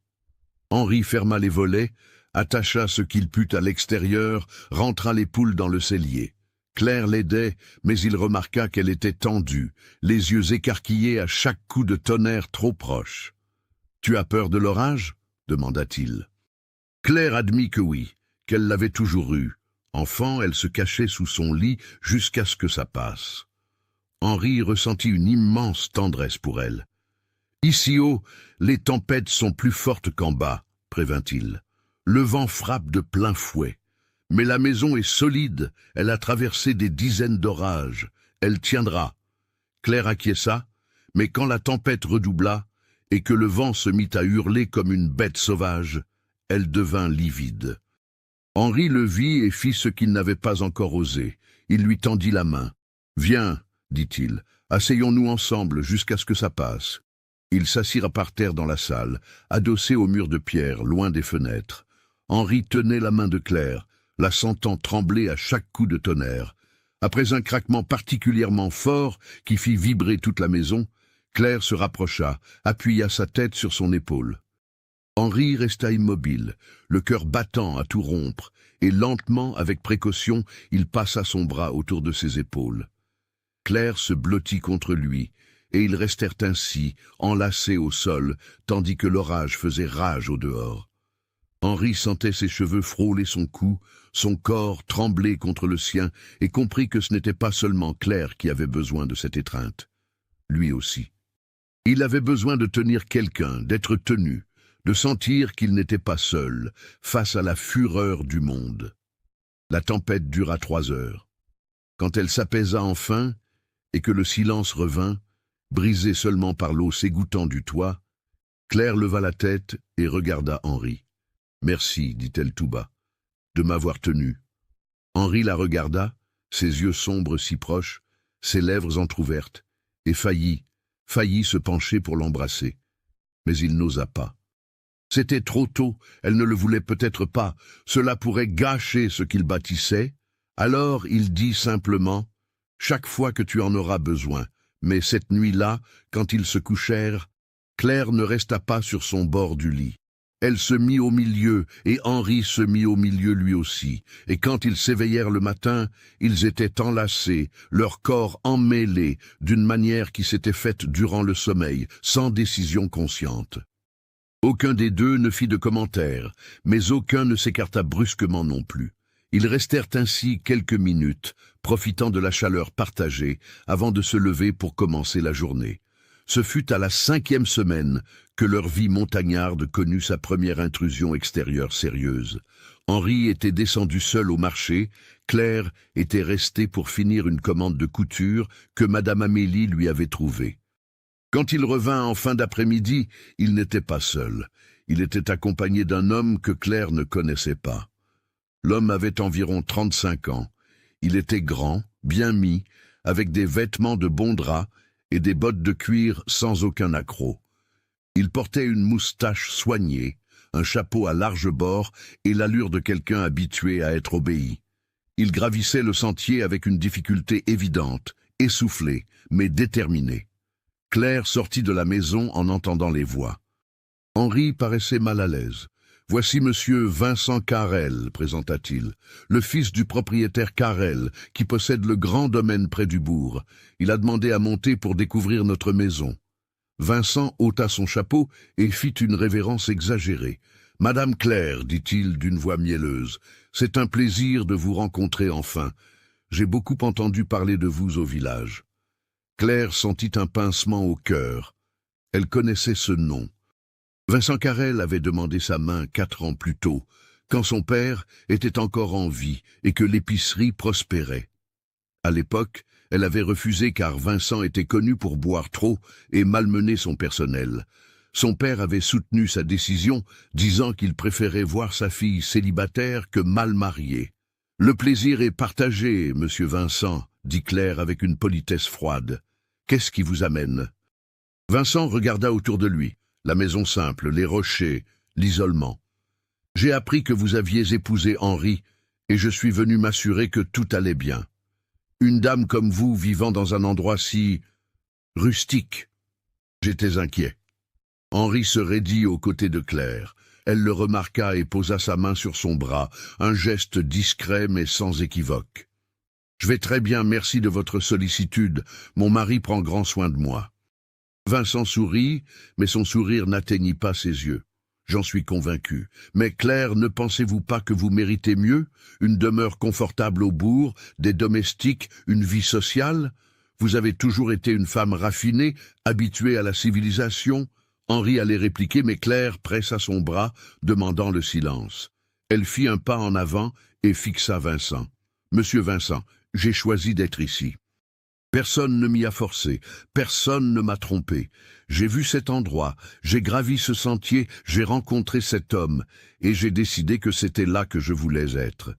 Henri ferma les volets, attacha ce qu'il put à l'extérieur, rentra les poules dans le cellier. Claire l'aidait, mais il remarqua qu'elle était tendue, les yeux écarquillés à chaque coup de tonnerre trop proche. « Tu as peur de l'orage » demanda-t-il. Claire admit que oui, qu'elle l'avait toujours eu. Enfant, elle se cachait sous son lit jusqu'à ce que ça passe. Henri ressentit une immense tendresse pour elle. « Ici haut, les tempêtes sont plus fortes qu'en bas, » prévint-il. « Le vent frappe de plein fouet. Mais la maison est solide, elle a traversé des dizaines d'orages. Elle tiendra. » Claire acquiesça, mais quand la tempête redoubla et que le vent se mit à hurler comme une bête sauvage, elle devint livide. Henri le vit et fit ce qu'il n'avait pas encore osé. Il lui tendit la main. « Viens, dit-il, asseyons-nous ensemble jusqu'à ce que ça passe. » Ils s'assirent par terre dans la salle, adossés au mur de pierre, loin des fenêtres. Henri tenait la main de Claire, la sentant trembler à chaque coup de tonnerre. Après un craquement particulièrement fort qui fit vibrer toute la maison, Claire se rapprocha, appuya sa tête sur son épaule. Henri resta immobile, le cœur battant à tout rompre, et lentement, avec précaution, il passa son bras autour de ses épaules. Claire se blottit contre lui, et ils restèrent ainsi, enlacés au sol, tandis que l'orage faisait rage au dehors. Henri sentait ses cheveux frôler son cou, son corps trembler contre le sien, et comprit que ce n'était pas seulement Claire qui avait besoin de cette étreinte. Lui aussi. Il avait besoin de tenir quelqu'un, d'être tenu, de sentir qu'il n'était pas seul, face à la fureur du monde. La tempête dura 3 heures. Quand elle s'apaisa enfin, et que le silence revint, brisé seulement par l'eau s'égouttant du toit, Claire leva la tête et regarda Henri. « Merci, dit-elle tout bas, de m'avoir tenu. » Henri la regarda, ses yeux sombres si proches, ses lèvres entr'ouvertes, et faillit se pencher pour l'embrasser. Mais il n'osa pas. C'était trop tôt, elle ne le voulait peut-être pas, cela pourrait gâcher ce qu'il bâtissait. Alors il dit simplement « Chaque fois que tu en auras besoin », mais cette nuit-là, quand ils se couchèrent, Claire ne resta pas sur son bord du lit. Elle se mit au milieu, et Henri se mit au milieu lui aussi, et quand ils s'éveillèrent le matin, ils étaient enlacés, leurs corps emmêlés, d'une manière qui s'était faite durant le sommeil, sans décision consciente. Aucun des deux ne fit de commentaires, mais aucun ne s'écarta brusquement non plus. Ils restèrent ainsi quelques minutes, profitant de la chaleur partagée, avant de se lever pour commencer la journée. Ce fut à la 5e semaine que leur vie montagnarde connut sa première intrusion extérieure sérieuse. Henri était descendu seul au marché, Claire était restée pour finir une commande de couture que Madame Amélie lui avait trouvée. Quand il revint en fin d'après-midi, il n'était pas seul. Il était accompagné d'un homme que Claire ne connaissait pas. L'homme avait environ 35 ans. Il était grand, bien mis, avec des vêtements de bon drap et des bottes de cuir sans aucun accroc. Il portait une moustache soignée, un chapeau à large bord et l'allure de quelqu'un habitué à être obéi. Il gravissait le sentier avec une difficulté évidente, essoufflé, mais déterminé. Claire sortit de la maison en entendant les voix. Henri paraissait mal à l'aise. « Voici monsieur Vincent Carrel, présenta-t-il, le fils du propriétaire Carrel, qui possède le grand domaine près du bourg. Il a demandé à monter pour découvrir notre maison. » Vincent ôta son chapeau et fit une révérence exagérée. « Madame Claire, dit-il d'une voix mielleuse, c'est un plaisir de vous rencontrer enfin. J'ai beaucoup entendu parler de vous au village. » Claire sentit un pincement au cœur. Elle connaissait ce nom. Vincent Carrel avait demandé sa main 4 ans plus tôt, quand son père était encore en vie et que l'épicerie prospérait. À l'époque, elle avait refusé car Vincent était connu pour boire trop et malmener son personnel. Son père avait soutenu sa décision, disant qu'il préférait voir sa fille célibataire que mal mariée. « Le plaisir est partagé, monsieur Vincent, » dit Claire avec une politesse froide. « Qu'est-ce qui vous amène ?» Vincent regarda autour de lui, la maison simple, les rochers, l'isolement. « J'ai appris que vous aviez épousé Henri, et je suis venu m'assurer que tout allait bien. Une dame comme vous vivant dans un endroit si rustique. » J'étais inquiet. Henri se raidit aux côtés de Claire. Elle le remarqua et posa sa main sur son bras, un geste discret mais sans équivoque. « Je vais très bien, merci de votre sollicitude. Mon mari prend grand soin de moi. » Vincent sourit, mais son sourire n'atteignit pas ses yeux. « J'en suis convaincu. Mais Claire, ne pensez-vous pas que vous méritez mieux? Une demeure confortable au bourg, des domestiques, une vie sociale? Vous avez toujours été une femme raffinée, habituée à la civilisation. » Henri allait répliquer, mais Claire pressa son bras, demandant le silence. Elle fit un pas en avant et fixa Vincent. « Monsieur Vincent, j'ai choisi d'être ici. Personne ne m'y a forcé, personne ne m'a trompé. J'ai vu cet endroit, j'ai gravi ce sentier, j'ai rencontré cet homme, et j'ai décidé que c'était là que je voulais être.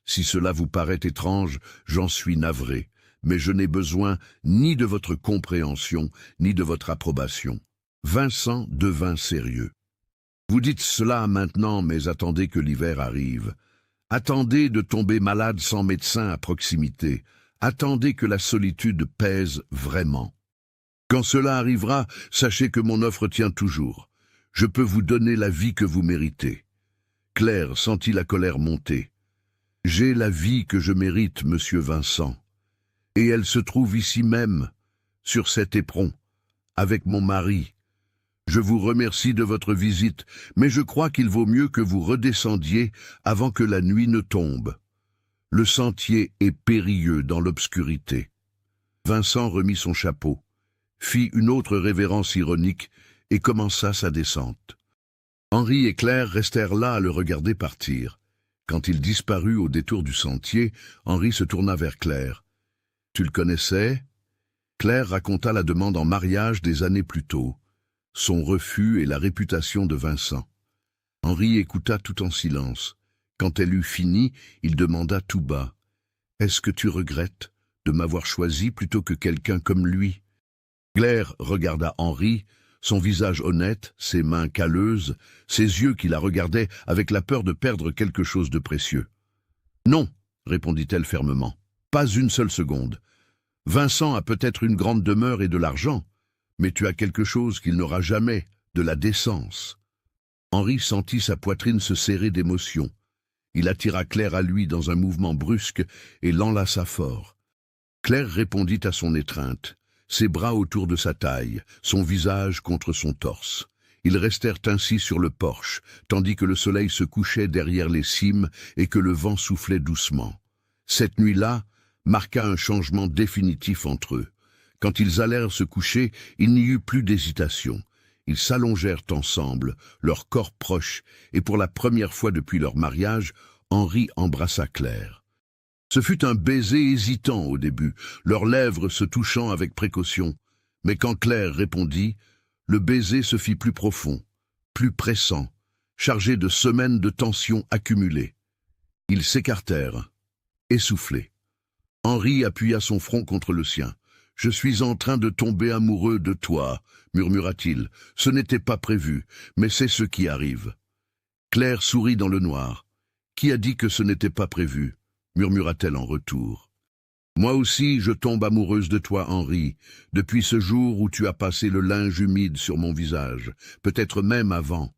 Si cela vous paraît étrange, j'en suis navré, mais je n'ai besoin ni de votre compréhension, ni de votre approbation. » Vincent devint sérieux. « Vous dites cela maintenant, mais attendez que l'hiver arrive. Attendez de tomber malade sans médecin à proximité. Attendez que la solitude pèse vraiment. Quand cela arrivera, sachez que mon offre tient toujours. Je peux vous donner la vie que vous méritez. » Claire sentit la colère monter. « J'ai la vie que je mérite, monsieur Vincent. Et elle se trouve ici même, sur cet éperon, avec mon mari. Je vous remercie de votre visite, mais je crois qu'il vaut mieux que vous redescendiez avant que la nuit ne tombe. Le sentier est périlleux dans l'obscurité. » Vincent remit son chapeau, fit une autre révérence ironique et commença sa descente. Henri et Claire restèrent là à le regarder partir. Quand il disparut au détour du sentier, Henri se tourna vers Claire. « Tu le connaissais ?» Claire raconta la demande en mariage des années plus tôt, son refus et la réputation de Vincent. Henri écouta tout en silence. Quand elle eut fini, il demanda tout bas. « Est-ce que tu regrettes de m'avoir choisi plutôt que quelqu'un comme lui ?» Claire regarda Henri, son visage honnête, ses mains calleuses, ses yeux qui la regardaient avec la peur de perdre quelque chose de précieux. « Non, » répondit-elle fermement, « pas une seule seconde. Vincent a peut-être une grande demeure et de l'argent, mais tu as quelque chose qu'il n'aura jamais, de la décence. » Henri sentit sa poitrine se serrer d'émotion. Il attira Claire à lui dans un mouvement brusque et l'enlaça fort. Claire répondit à son étreinte, ses bras autour de sa taille, son visage contre son torse. Ils restèrent ainsi sur le porche, tandis que le soleil se couchait derrière les cimes et que le vent soufflait doucement. Cette nuit-là marqua un changement définitif entre eux. Quand ils allèrent se coucher, il n'y eut plus d'hésitation. Ils s'allongèrent ensemble, leurs corps proches, et pour la première fois depuis leur mariage, Henri embrassa Claire. Ce fut un baiser hésitant au début, leurs lèvres se touchant avec précaution. Mais quand Claire répondit, le baiser se fit plus profond, plus pressant, chargé de semaines de tensions accumulées. Ils s'écartèrent, essoufflés. Henri appuya son front contre le sien. « Je suis en train de tomber amoureux de toi, » murmura-t-il. « Ce n'était pas prévu, mais c'est ce qui arrive. » Claire sourit dans le noir. « Qui a dit que ce n'était pas prévu ?» murmura-t-elle en retour. « Moi aussi, je tombe amoureuse de toi, Henri, depuis ce jour où tu as passé le linge humide sur mon visage, peut-être même avant. »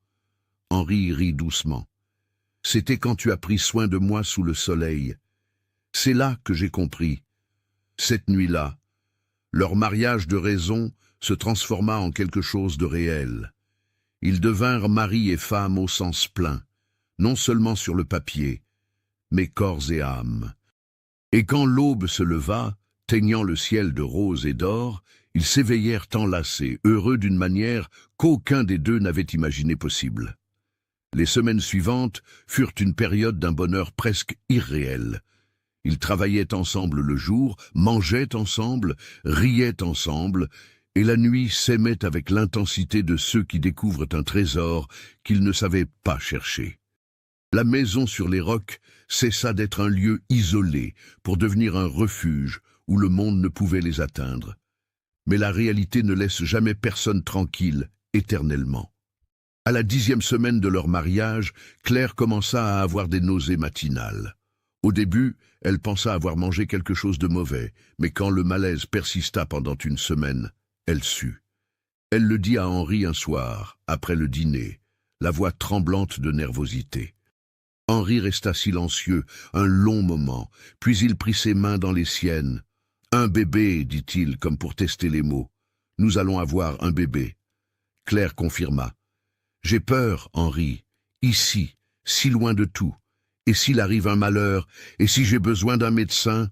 Henri rit doucement. « C'était quand tu as pris soin de moi sous le soleil. C'est là que j'ai compris. Cette nuit-là, leur mariage de raison se transforma en quelque chose de réel. Ils devinrent mari et femme au sens plein, non seulement sur le papier, mais corps et âme. Et quand l'aube se leva, teignant le ciel de rose et d'or, ils s'éveillèrent enlacés, heureux d'une manière qu'aucun des deux n'avait imaginé possible. Les semaines suivantes furent une période d'un bonheur presque irréel. Ils travaillaient ensemble le jour, mangeaient ensemble, riaient ensemble, et la nuit s'aimaient avec l'intensité de ceux qui découvrent un trésor qu'ils ne savaient pas chercher. La maison sur les rocs cessa d'être un lieu isolé pour devenir un refuge où le monde ne pouvait les atteindre. Mais la réalité ne laisse jamais personne tranquille, éternellement. À la 10e semaine de leur mariage, Claire commença à avoir des nausées matinales. Au début, elle pensa avoir mangé quelque chose de mauvais, mais quand le malaise persista pendant une semaine, elle sut. Elle le dit à Henri un soir, après le dîner, la voix tremblante de nervosité. Henri resta silencieux un long moment, puis il prit ses mains dans les siennes. « Un bébé, dit-il, comme pour tester les mots. Nous allons avoir un bébé. » Claire confirma. « J'ai peur, Henri, ici, si loin de tout. Et s'il arrive un malheur, et si j'ai besoin d'un médecin ?»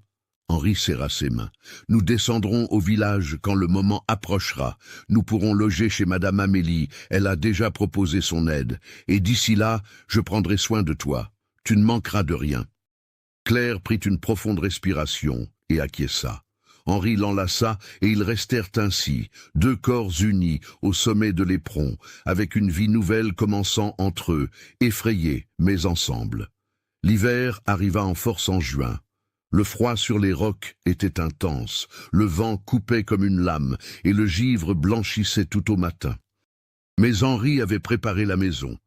Henri serra ses mains. « Nous descendrons au village quand le moment approchera. Nous pourrons loger chez Madame Amélie. Elle a déjà proposé son aide. Et d'ici là, je prendrai soin de toi. Tu ne manqueras de rien. » Claire prit une profonde respiration et acquiesça. Henri l'enlaça et ils restèrent ainsi, deux corps unis au sommet de l'éperon, avec une vie nouvelle commençant entre eux, effrayés mais ensemble. L'hiver arriva en force en juin. Le froid sur les rocs était intense, le vent coupait comme une lame et le givre blanchissait tout au matin. Mais Henri avait préparé la maison.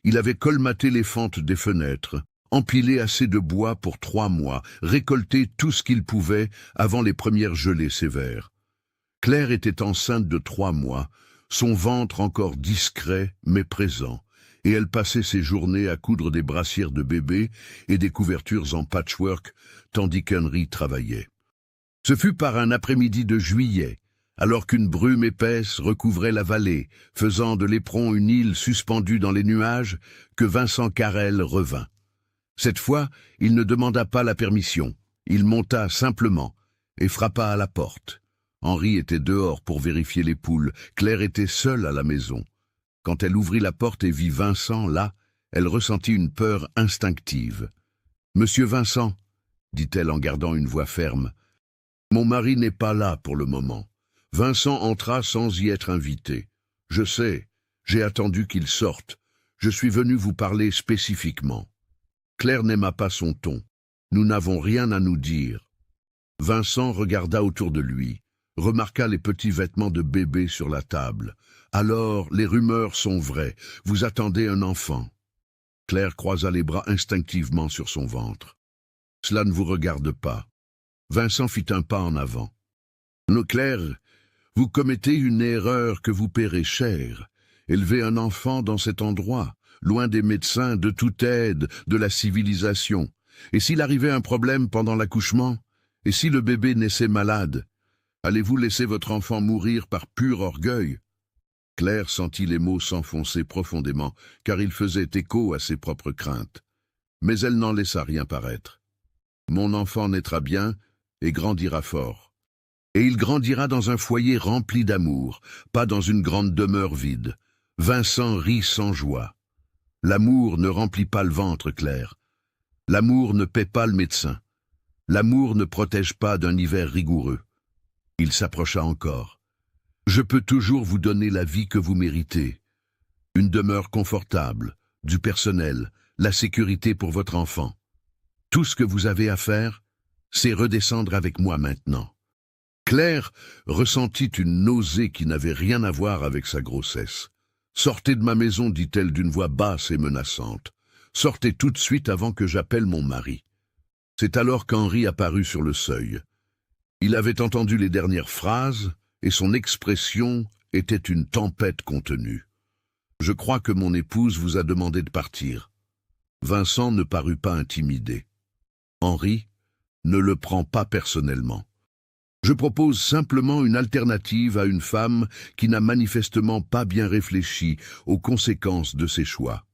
Il avait colmaté les fentes des fenêtres, empilé assez de bois pour 3 mois, récolté tout ce qu'il pouvait avant les premières gelées sévères. Claire était enceinte de 3 mois, son ventre encore discret mais présent, et elle passait ses journées à coudre des brassières de bébé et des couvertures en patchwork, tandis qu'Henri travaillait. Ce fut par un après-midi de juillet, alors qu'une brume épaisse recouvrait la vallée, faisant de l'éperon une île suspendue dans les nuages, que Vincent Carrel revint. Cette fois, il ne demanda pas la permission. Il monta simplement et frappa à la porte. Henri était dehors pour vérifier les poules. Claire était seule à la maison. Quand elle ouvrit la porte et vit Vincent là, elle ressentit une peur instinctive. « Monsieur Vincent, » dit-elle en gardant une voix ferme, « mon mari n'est pas là pour le moment. » Vincent entra sans y être invité. « Je sais, j'ai attendu qu'il sorte. Je suis venu vous parler spécifiquement. » Claire n'aima pas son ton. « Nous n'avons rien à nous dire. » Vincent regarda autour de lui, remarqua les petits vêtements de bébé sur la table. « Alors, les rumeurs sont vraies. Vous attendez un enfant. » Claire croisa les bras instinctivement sur son ventre. « Cela ne vous regarde pas. » Vincent fit un pas en avant. « Non, Claire, vous commettez une erreur que vous paierez cher. Élever un enfant dans cet endroit, loin des médecins, de toute aide, de la civilisation. Et s'il arrivait un problème pendant l'accouchement? Et si le bébé naissait malade? Allez-vous laisser votre enfant mourir par pur orgueil? » Claire sentit les mots s'enfoncer profondément, car ils faisaient écho à ses propres craintes. Mais elle n'en laissa rien paraître. « Mon enfant naîtra bien et grandira fort. Et il grandira dans un foyer rempli d'amour, pas dans une grande demeure vide. » Vincent rit sans joie. L'amour ne remplit pas le ventre, Claire. L'amour ne paie pas le médecin. L'amour ne protège pas d'un hiver rigoureux. Il s'approcha encore. « Je peux toujours vous donner la vie que vous méritez. Une demeure confortable, du personnel, la sécurité pour votre enfant. Tout ce que vous avez à faire, c'est redescendre avec moi maintenant. Claire ressentit une nausée qui n'avait rien à voir avec sa grossesse. « Sortez de ma maison » dit-elle d'une voix basse et menaçante. « Sortez tout de suite avant que j'appelle mon mari. » C'est alors qu'Henri apparut sur le seuil. Il avait entendu les dernières phrases et son expression était une tempête contenue. « Je crois que mon épouse vous a demandé de partir. » Vincent ne parut pas intimidé. « Henri, ne le prends pas personnellement. Je propose simplement une alternative à une femme qui n'a manifestement pas bien réfléchi aux conséquences de ses choix. »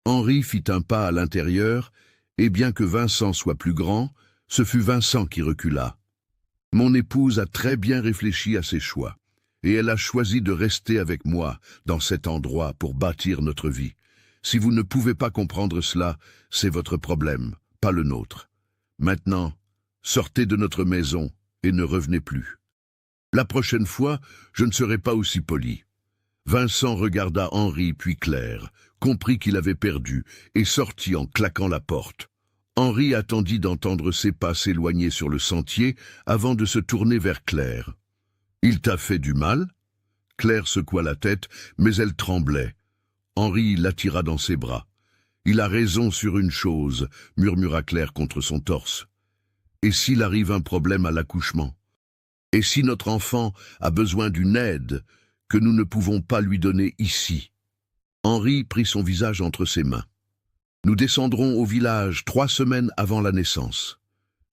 Henri fit un pas à l'intérieur, et bien que Vincent soit plus grand, ce fut Vincent qui recula. « Mon épouse a très bien réfléchi à ses choix, et elle a choisi de rester avec moi dans cet endroit pour bâtir notre vie. Si vous ne pouvez pas comprendre cela, c'est votre problème, pas le nôtre. Maintenant, sortez de notre maison et ne revenez plus. La prochaine fois, je ne serai pas aussi poli. » Vincent regarda Henri puis Claire, comprit qu'il avait perdu et sortit en claquant la porte. Henri attendit d'entendre ses pas s'éloigner sur le sentier avant de se tourner vers Claire. « Il t'a fait du mal ?» Claire secoua la tête, mais elle tremblait. Henri l'attira dans ses bras. « Il a raison sur une chose, » murmura Claire contre son torse. « Et s'il arrive un problème à l'accouchement? Et si notre enfant a besoin d'une aide que nous ne pouvons pas lui donner ici ?» Henri prit son visage entre ses mains. « Nous descendrons au village 3 semaines avant la naissance.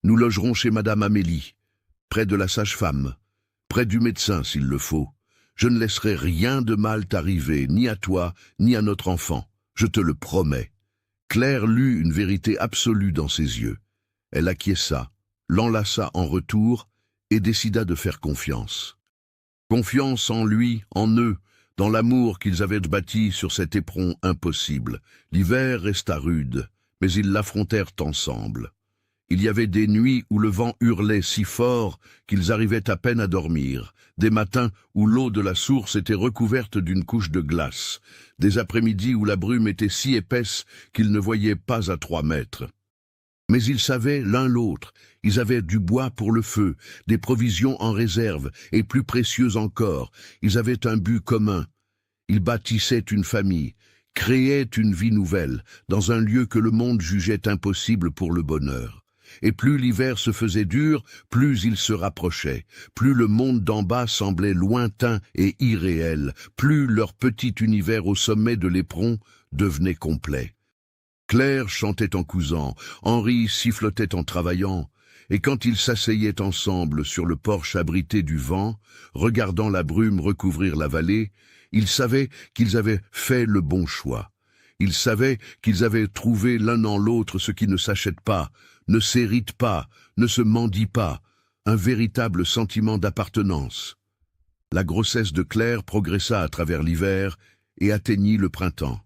Nous logerons chez Madame Amélie, près de la sage-femme, près du médecin s'il le faut. Je ne laisserai rien de mal t'arriver, ni à toi, ni à notre enfant. Je te le promets. » Claire lut une vérité absolue dans ses yeux. Elle acquiesça, l'enlaça en retour et décida de faire confiance. Confiance en lui, en eux, dans l'amour qu'ils avaient bâti sur cet éperon impossible. L'hiver resta rude, mais ils l'affrontèrent ensemble. Il y avait des nuits où le vent hurlait si fort qu'ils arrivaient à peine à dormir, des matins où l'eau de la source était recouverte d'une couche de glace, des après-midi où la brume était si épaisse qu'ils ne voyaient pas à 3 mètres. Mais ils savaient l'un l'autre, ils avaient du bois pour le feu, des provisions en réserve, et plus précieux encore, ils avaient un but commun. Ils bâtissaient une famille, créaient une vie nouvelle, dans un lieu que le monde jugeait impossible pour le bonheur. Et plus l'hiver se faisait dur, plus ils se rapprochaient, plus le monde d'en bas semblait lointain et irréel, plus leur petit univers au sommet de l'éperon devenait complet. Claire chantait en cousant, Henri sifflotait en travaillant, et quand ils s'asseyaient ensemble sur le porche abrité du vent, regardant la brume recouvrir la vallée, ils savaient qu'ils avaient fait le bon choix. Ils savaient qu'ils avaient trouvé l'un en l'autre ce qui ne s'achète pas, ne s'hérite pas, ne se mendie pas, un véritable sentiment d'appartenance. La grossesse de Claire progressa à travers l'hiver et atteignit le printemps.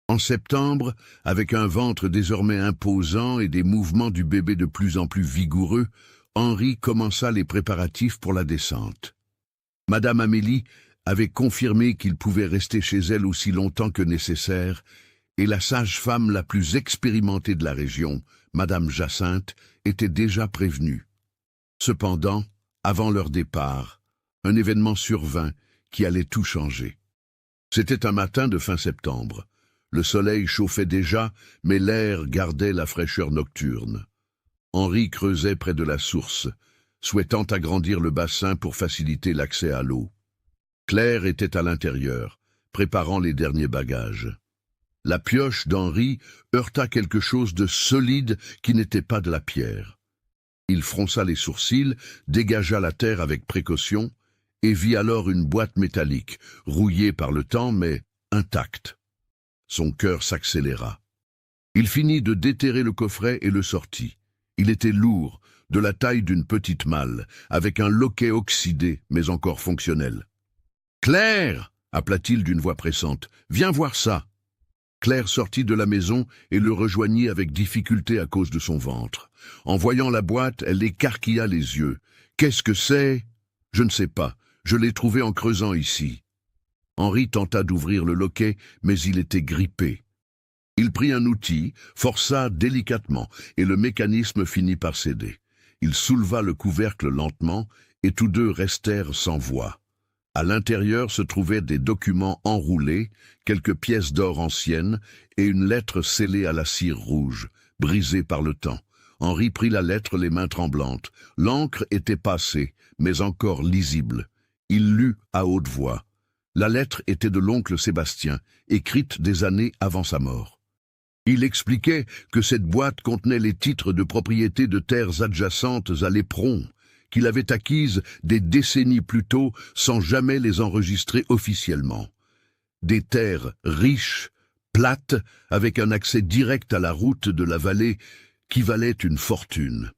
En septembre, avec un ventre désormais imposant et des mouvements du bébé de plus en plus vigoureux, Henri commença les préparatifs pour la descente. Madame Amélie avait confirmé qu'il pouvait rester chez elle aussi longtemps que nécessaire, et la sage-femme la plus expérimentée de la région, Madame Jacinthe, était déjà prévenue. Cependant, avant leur départ, un événement survint qui allait tout changer. C'était un matin de fin septembre. Le soleil chauffait déjà, mais l'air gardait la fraîcheur nocturne. Henri creusait près de la source, souhaitant agrandir le bassin pour faciliter l'accès à l'eau. Claire était à l'intérieur, préparant les derniers bagages. La pioche d'Henri heurta quelque chose de solide qui n'était pas de la pierre. Il fronça les sourcils, dégagea la terre avec précaution, et vit alors une boîte métallique, rouillée par le temps mais intacte. Son cœur s'accéléra. Il finit de déterrer le coffret et le sortit. Il était lourd, de la taille d'une petite malle, avec un loquet oxydé, mais encore fonctionnel. « Claire !» appela-t-il d'une voix pressante. « Viens voir ça !» Claire sortit de la maison et le rejoignit avec difficulté à cause de son ventre. En voyant la boîte, elle écarquilla les yeux. « Qu'est-ce que c'est ?»« Je ne sais pas. Je l'ai trouvé en creusant ici. » Henri tenta d'ouvrir le loquet, mais il était grippé. Il prit un outil, força délicatement, et le mécanisme finit par céder. Il souleva le couvercle lentement, et tous deux restèrent sans voix. À l'intérieur se trouvaient des documents enroulés, quelques pièces d'or anciennes, et une lettre scellée à la cire rouge, brisée par le temps. Henri prit la lettre les mains tremblantes. L'encre était passée, mais encore lisible. Il lut à haute voix. La lettre était de l'oncle Sébastien, écrite des années avant sa mort. Il expliquait que cette boîte contenait les titres de propriété de terres adjacentes à l'Éperon, qu'il avait acquises des décennies plus tôt sans jamais les enregistrer officiellement. Des terres riches, plates, avec un accès direct à la route de la vallée qui valait une fortune.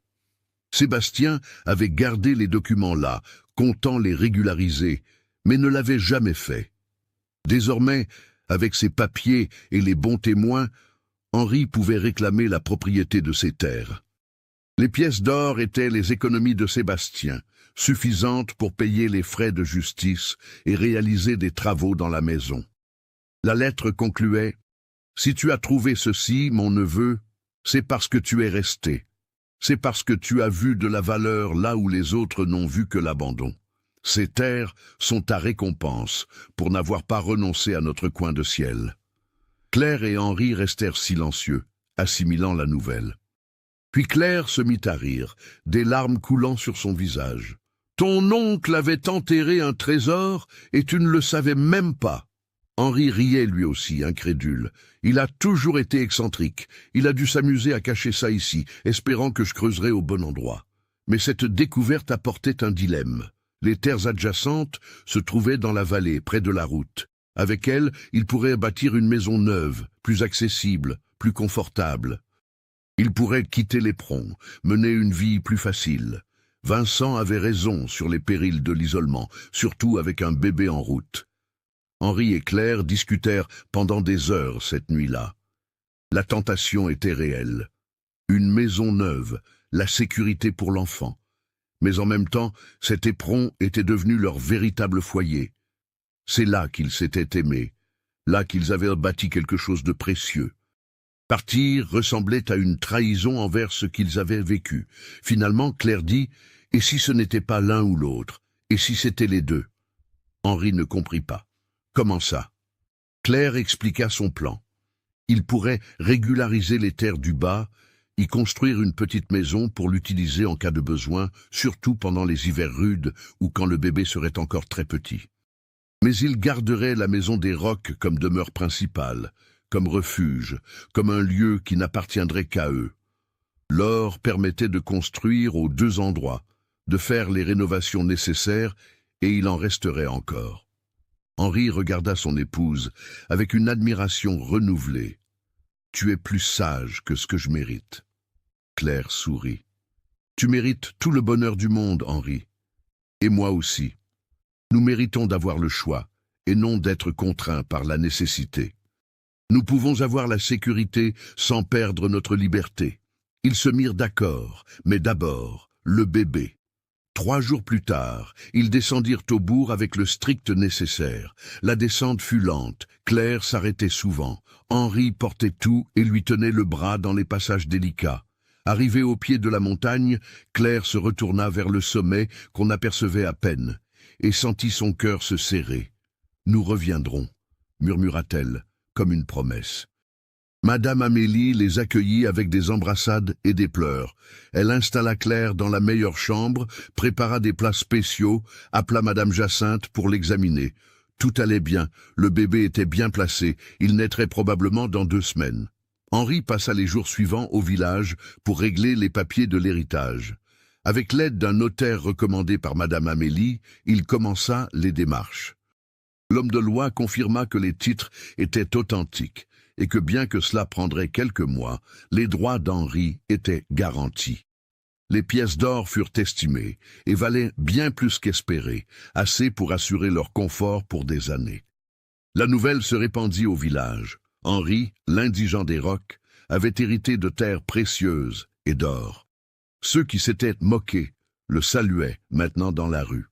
Sébastien avait gardé les documents là, comptant les régulariser, mais ne l'avait jamais fait. Désormais, avec ses papiers et les bons témoins, Henri pouvait réclamer la propriété de ces terres. Les pièces d'or étaient les économies de Sébastien, suffisantes pour payer les frais de justice et réaliser des travaux dans la maison. La lettre concluait « Si tu as trouvé ceci, mon neveu, c'est parce que tu es resté. C'est parce que tu as vu de la valeur là où les autres n'ont vu que l'abandon. Ces terres sont ta récompense pour n'avoir pas renoncé à notre coin de ciel. » Claire et Henri restèrent silencieux, assimilant la nouvelle. Puis Claire se mit à rire, des larmes coulant sur son visage. « Ton oncle avait enterré un trésor et tu ne le savais même pas. » Henri riait lui aussi, incrédule. Il a toujours été excentrique. Il a dû s'amuser à cacher ça ici, espérant que je creuserais au bon endroit. Mais cette découverte apportait un dilemme. Les terres adjacentes se trouvaient dans la vallée, près de la route. Avec elles, il pourrait bâtir une maison neuve, plus accessible, plus confortable. Il pourrait quitter l'Éperon, mener une vie plus facile. Vincent avait raison sur les périls de l'isolement, surtout avec un bébé en route. Henri et Claire discutèrent pendant des heures cette nuit-là. La tentation était réelle. Une maison neuve, la sécurité pour l'enfant. Mais en même temps, cet éperon était devenu leur véritable foyer. C'est là qu'ils s'étaient aimés, là qu'ils avaient bâti quelque chose de précieux. Partir ressemblait à une trahison envers ce qu'ils avaient vécu. Finalement, Claire dit « Et si ce n'était pas l'un ou l'autre? Et si c'était les deux ?» Henri ne comprit pas. Comment ça? Claire expliqua son plan. Il pourrait régulariser les terres du bas, y construire une petite maison pour l'utiliser en cas de besoin, surtout pendant les hivers rudes ou quand le bébé serait encore très petit. Mais il garderait la maison des Rocs comme demeure principale, comme refuge, comme un lieu qui n'appartiendrait qu'à eux. L'or permettait de construire aux deux endroits, de faire les rénovations nécessaires, et il en resterait encore. Henri regarda son épouse avec une admiration renouvelée. « Tu es plus sage que ce que je mérite. » Claire sourit. « Tu mérites tout le bonheur du monde, Henri. Et moi aussi. Nous méritons d'avoir le choix, et non d'être contraints par la nécessité. Nous pouvons avoir la sécurité sans perdre notre liberté. » Ils se mirent d'accord, mais d'abord, le bébé. 3 jours plus tard, ils descendirent au bourg avec le strict nécessaire. La descente fut lente, Claire s'arrêtait souvent. Henri portait tout et lui tenait le bras dans les passages délicats. Arrivée au pied de la montagne, Claire se retourna vers le sommet qu'on apercevait à peine, et sentit son cœur se serrer. « Nous reviendrons », murmura-t-elle, comme une promesse. Madame Amélie les accueillit avec des embrassades et des pleurs. Elle installa Claire dans la meilleure chambre, prépara des plats spéciaux, appela Madame Jacinthe pour l'examiner. Tout allait bien, le bébé était bien placé, il naîtrait probablement dans 2 semaines. Henri passa les jours suivants au village pour régler les papiers de l'héritage. Avec l'aide d'un notaire recommandé par Madame Amélie, il commença les démarches. L'homme de loi confirma que les titres étaient authentiques et que bien que cela prendrait quelques mois, les droits d'Henri étaient garantis. Les pièces d'or furent estimées et valaient bien plus qu'espéré, assez pour assurer leur confort pour des années. La nouvelle se répandit au village. Henri, l'indigent des Rocs, avait hérité de terres précieuses et d'or. Ceux qui s'étaient moqués le saluaient maintenant dans la rue.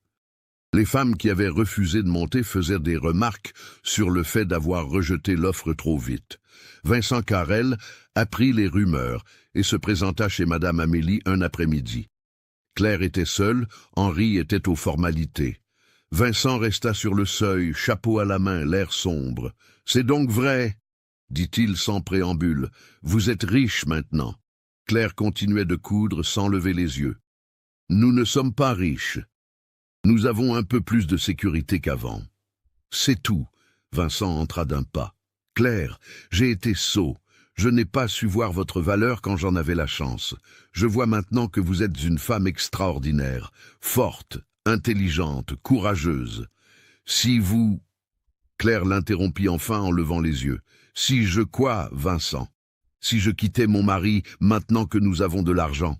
Les femmes qui avaient refusé de monter faisaient des remarques sur le fait d'avoir rejeté l'offre trop vite. Vincent Carrel apprit les rumeurs et se présenta chez Madame Amélie un après-midi. Claire était seule, Henri était aux formalités. Vincent resta sur le seuil, chapeau à la main, l'air sombre. « C'est donc vrai ?» dit-il sans préambule. « Vous êtes riche maintenant. » Claire continuait de coudre sans lever les yeux. « Nous ne sommes pas riches. Nous avons un peu plus de sécurité qu'avant. » « C'est tout. » Vincent entra d'un pas. « Claire, j'ai été sot. Je n'ai pas su voir votre valeur quand j'en avais la chance. Je vois maintenant que vous êtes une femme extraordinaire, forte, intelligente, courageuse. Si vous... » Claire l'interrompit enfin en levant les yeux. « Si je quoi, Vincent? Si je quittais mon mari maintenant que nous avons de l'argent?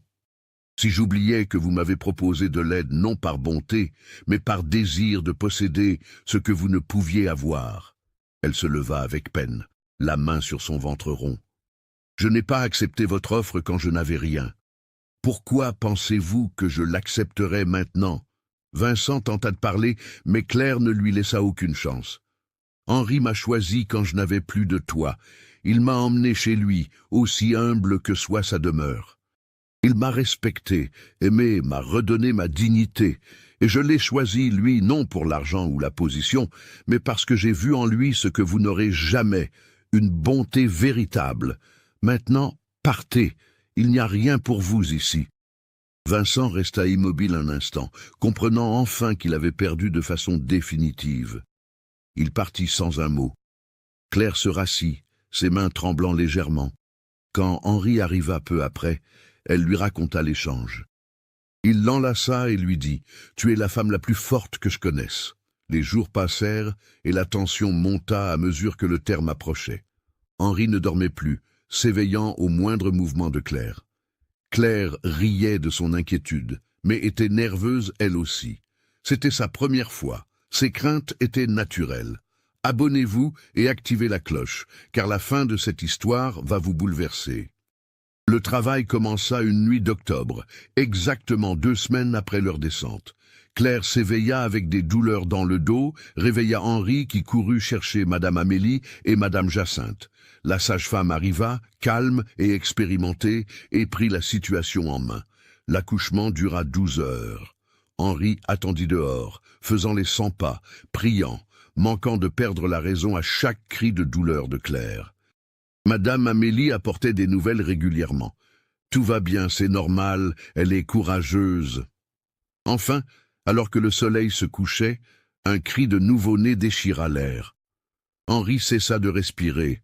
Si j'oubliais que vous m'avez proposé de l'aide non par bonté, mais par désir de posséder ce que vous ne pouviez avoir ?» Elle se leva avec peine, la main sur son ventre rond. « Je n'ai pas accepté votre offre quand je n'avais rien. Pourquoi pensez-vous que je l'accepterais maintenant ?» Vincent tenta de parler, mais Claire ne lui laissa aucune chance. « Henri m'a choisi quand je n'avais plus de toit. Il m'a emmené chez lui, aussi humble que soit sa demeure. Il m'a respecté, aimé, m'a redonné ma dignité, et je l'ai choisi, lui, non pour l'argent ou la position, mais parce que j'ai vu en lui ce que vous n'aurez jamais, une bonté véritable. Maintenant, partez, il n'y a rien pour vous ici. » Vincent resta immobile un instant, comprenant enfin qu'il avait perdu de façon définitive. Il partit sans un mot. Claire se rassit, ses mains tremblant légèrement. Quand Henri arriva peu après, elle lui raconta l'échange. Il l'enlaça et lui dit « Tu es la femme la plus forte que je connaisse. » Les jours passèrent et la tension monta à mesure que le terme approchait. Henri ne dormait plus, s'éveillant au moindre mouvement de Claire. Claire riait de son inquiétude, mais était nerveuse elle aussi. C'était sa première fois. Ses craintes étaient naturelles. Abonnez-vous et activez la cloche, car la fin de cette histoire va vous bouleverser. Le travail commença une nuit d'octobre, exactement 2 semaines après leur descente. Claire s'éveilla avec des douleurs dans le dos, réveilla Henri qui courut chercher Madame Amélie et Madame Jacinthe. La sage-femme arriva, calme et expérimentée, et prit la situation en main. L'accouchement dura 12 heures. Henri attendit dehors, faisant les 100 pas, priant, manquant de perdre la raison à chaque cri de douleur de Claire. Madame Amélie apportait des nouvelles régulièrement. « Tout va bien, c'est normal, elle est courageuse. » Enfin, alors que le soleil se couchait, un cri de nouveau-né déchira l'air. Henri cessa de respirer.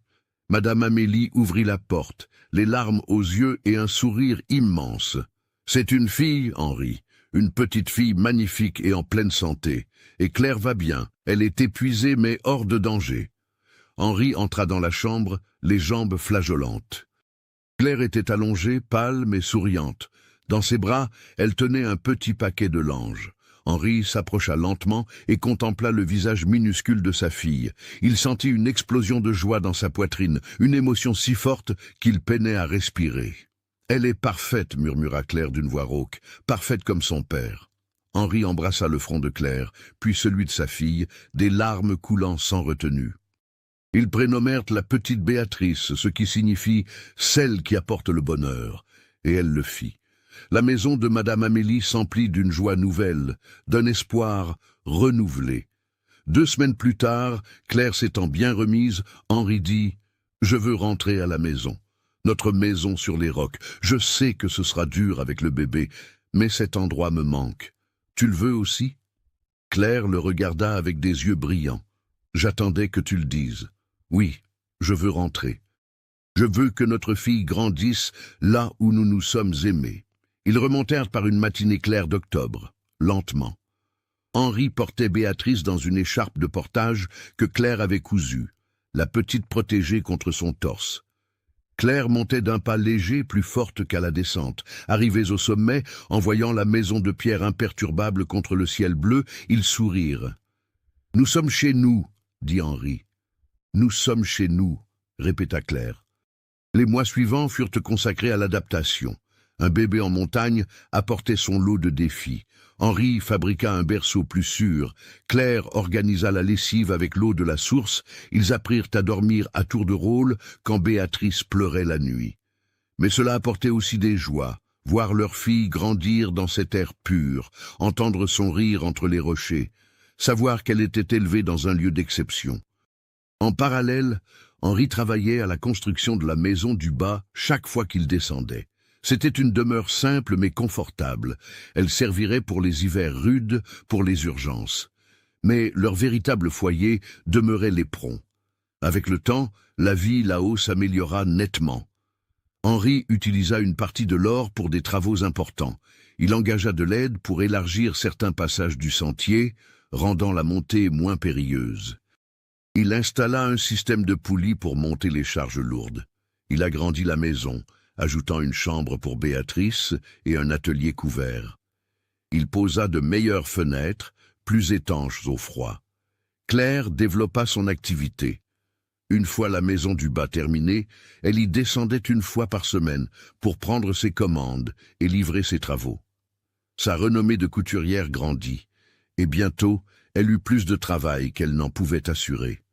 Madame Amélie ouvrit la porte, les larmes aux yeux et un sourire immense. « C'est une fille, Henri, une petite fille magnifique et en pleine santé. Et Claire va bien, elle est épuisée mais hors de danger. » Henri entra dans la chambre, les jambes flageolantes. Claire était allongée, pâle mais souriante. Dans ses bras, elle tenait un petit paquet de langes. Henri s'approcha lentement et contempla le visage minuscule de sa fille. Il sentit une explosion de joie dans sa poitrine, une émotion si forte qu'il peinait à respirer. « Elle est parfaite », murmura Claire d'une voix rauque, « parfaite comme son père. » Henri embrassa le front de Claire, puis celui de sa fille, des larmes coulant sans retenue. Ils prénommèrent la petite Béatrice, ce qui signifie « celle qui apporte le bonheur », et elle le fit. La maison de Madame Amélie s'emplit d'une joie nouvelle, d'un espoir renouvelé. 2 semaines plus tard, Claire s'étant bien remise, Henri dit « Je veux rentrer à la maison. Notre maison sur les rocs. Je sais que ce sera dur avec le bébé, mais cet endroit me manque. Tu le veux aussi ?» Claire le regarda avec des yeux brillants. « J'attendais que tu le dises. Oui, je veux rentrer. Je veux que notre fille grandisse là où nous nous sommes aimés. » Ils remontèrent par une matinée claire d'octobre, lentement. Henri portait Béatrice dans une écharpe de portage que Claire avait cousue, la petite protégée contre son torse. Claire montait d'un pas léger, plus forte qu'à la descente. Arrivés au sommet, en voyant la maison de pierre imperturbable contre le ciel bleu, ils sourirent. « Nous sommes chez nous, » dit Henri. « Nous sommes chez nous, » répéta Claire. Les mois suivants furent consacrés à l'adaptation. Un bébé en montagne apportait son lot de défis. Henri fabriqua un berceau plus sûr. Claire organisa la lessive avec l'eau de la source. Ils apprirent à dormir à tour de rôle quand Béatrice pleurait la nuit. Mais cela apportait aussi des joies. Voir leur fille grandir dans cet air pur, entendre son rire entre les rochers, savoir qu'elle était élevée dans un lieu d'exception. En parallèle, Henri travaillait à la construction de la maison du bas chaque fois qu'il descendait. C'était une demeure simple mais confortable. Elle servirait pour les hivers rudes, pour les urgences. Mais leur véritable foyer demeurait l'éperon. Avec le temps, la vie là-haut s'améliora nettement. Henri utilisa une partie de l'or pour des travaux importants. Il engagea de l'aide pour élargir certains passages du sentier, rendant la montée moins périlleuse. Il installa un système de poulies pour monter les charges lourdes. Il agrandit la maison, ajoutant une chambre pour Béatrice et un atelier couvert. Il posa de meilleures fenêtres, plus étanches au froid. Claire développa son activité. Une fois la maison du bas terminée, elle y descendait une fois par semaine pour prendre ses commandes et livrer ses travaux. Sa renommée de couturière grandit, et bientôt, elle eut plus de travail qu'elle n'en pouvait assurer.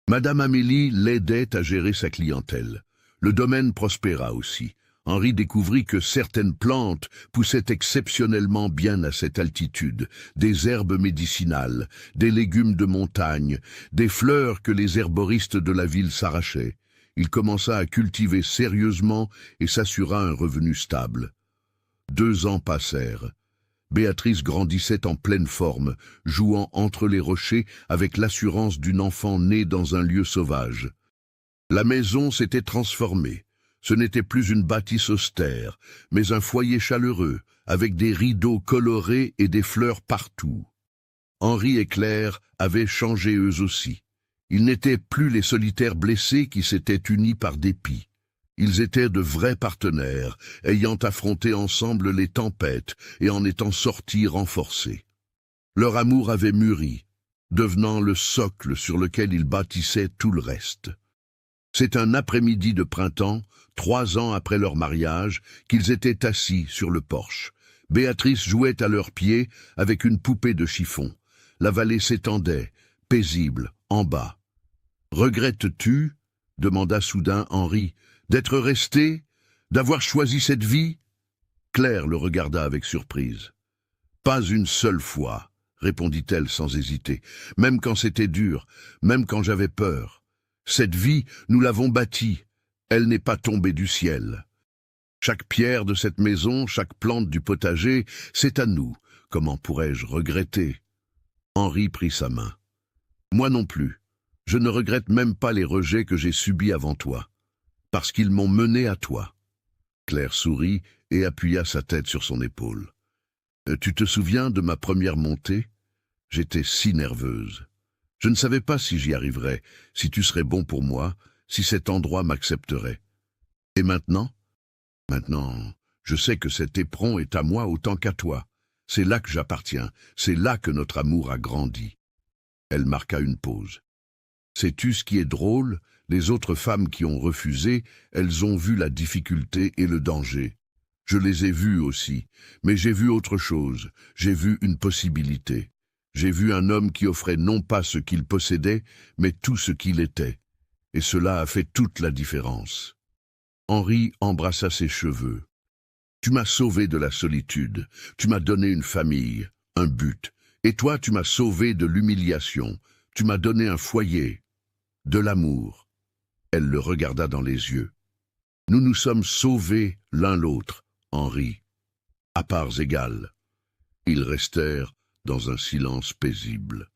Madame Amélie l'aidait à gérer sa clientèle. Le domaine prospéra aussi. Henri découvrit que certaines plantes poussaient exceptionnellement bien à cette altitude, des herbes médicinales, des légumes de montagne, des fleurs que les herboristes de la ville s'arrachaient. Il commença à cultiver sérieusement et s'assura un revenu stable. 2 ans passèrent. Béatrice grandissait en pleine forme, jouant entre les rochers avec l'assurance d'une enfant née dans un lieu sauvage. La maison s'était transformée. Ce n'était plus une bâtisse austère, mais un foyer chaleureux, avec des rideaux colorés et des fleurs partout. Henri et Claire avaient changé eux aussi. Ils n'étaient plus les solitaires blessés qui s'étaient unis par dépit. Ils étaient de vrais partenaires, ayant affronté ensemble les tempêtes et en étant sortis renforcés. Leur amour avait mûri, devenant le socle sur lequel ils bâtissaient tout le reste. C'est un après-midi de printemps, 3 ans après leur mariage, qu'ils étaient assis sur le porche. Béatrice jouait à leurs pieds avec une poupée de chiffon. La vallée s'étendait, paisible, en bas. « Regrettes-tu, demanda soudain Henri, d'être resté, d'avoir choisi cette vie ?» Claire le regarda avec surprise. « Pas une seule fois, » répondit-elle sans hésiter, « même quand c'était dur, même quand j'avais peur. Cette vie, nous l'avons bâtie, elle n'est pas tombée du ciel. Chaque pierre de cette maison, chaque plante du potager, c'est à nous. Comment pourrais-je regretter ?» Henri prit sa main. « Moi non plus. Je ne regrette même pas les rejets que j'ai subis avant toi, parce qu'ils m'ont mené à toi. » Claire sourit et appuya sa tête sur son épaule. « Tu te souviens de ma première montée? J'étais si nerveuse. Je ne savais pas si j'y arriverais, si tu serais bon pour moi, si cet endroit m'accepterait. Et maintenant? Maintenant, je sais que cet éperon est à moi autant qu'à toi. C'est là que j'appartiens, c'est là que notre amour a grandi. » Elle marqua une pause. « Sais-tu ce qui est drôle? Les autres femmes qui ont refusé, elles ont vu la difficulté et le danger. Je les ai vues aussi, mais j'ai vu autre chose, j'ai vu une possibilité. J'ai vu un homme qui offrait non pas ce qu'il possédait, mais tout ce qu'il était. Et cela a fait toute la différence. » Henri embrassa ses cheveux. « Tu m'as sauvé de la solitude, tu m'as donné une famille, un but. Et toi, tu m'as sauvé de l'humiliation, tu m'as donné un foyer, de l'amour. » Elle le regarda dans les yeux. « Nous nous sommes sauvés l'un l'autre, Henri, à parts égales. » Ils restèrent dans un silence paisible.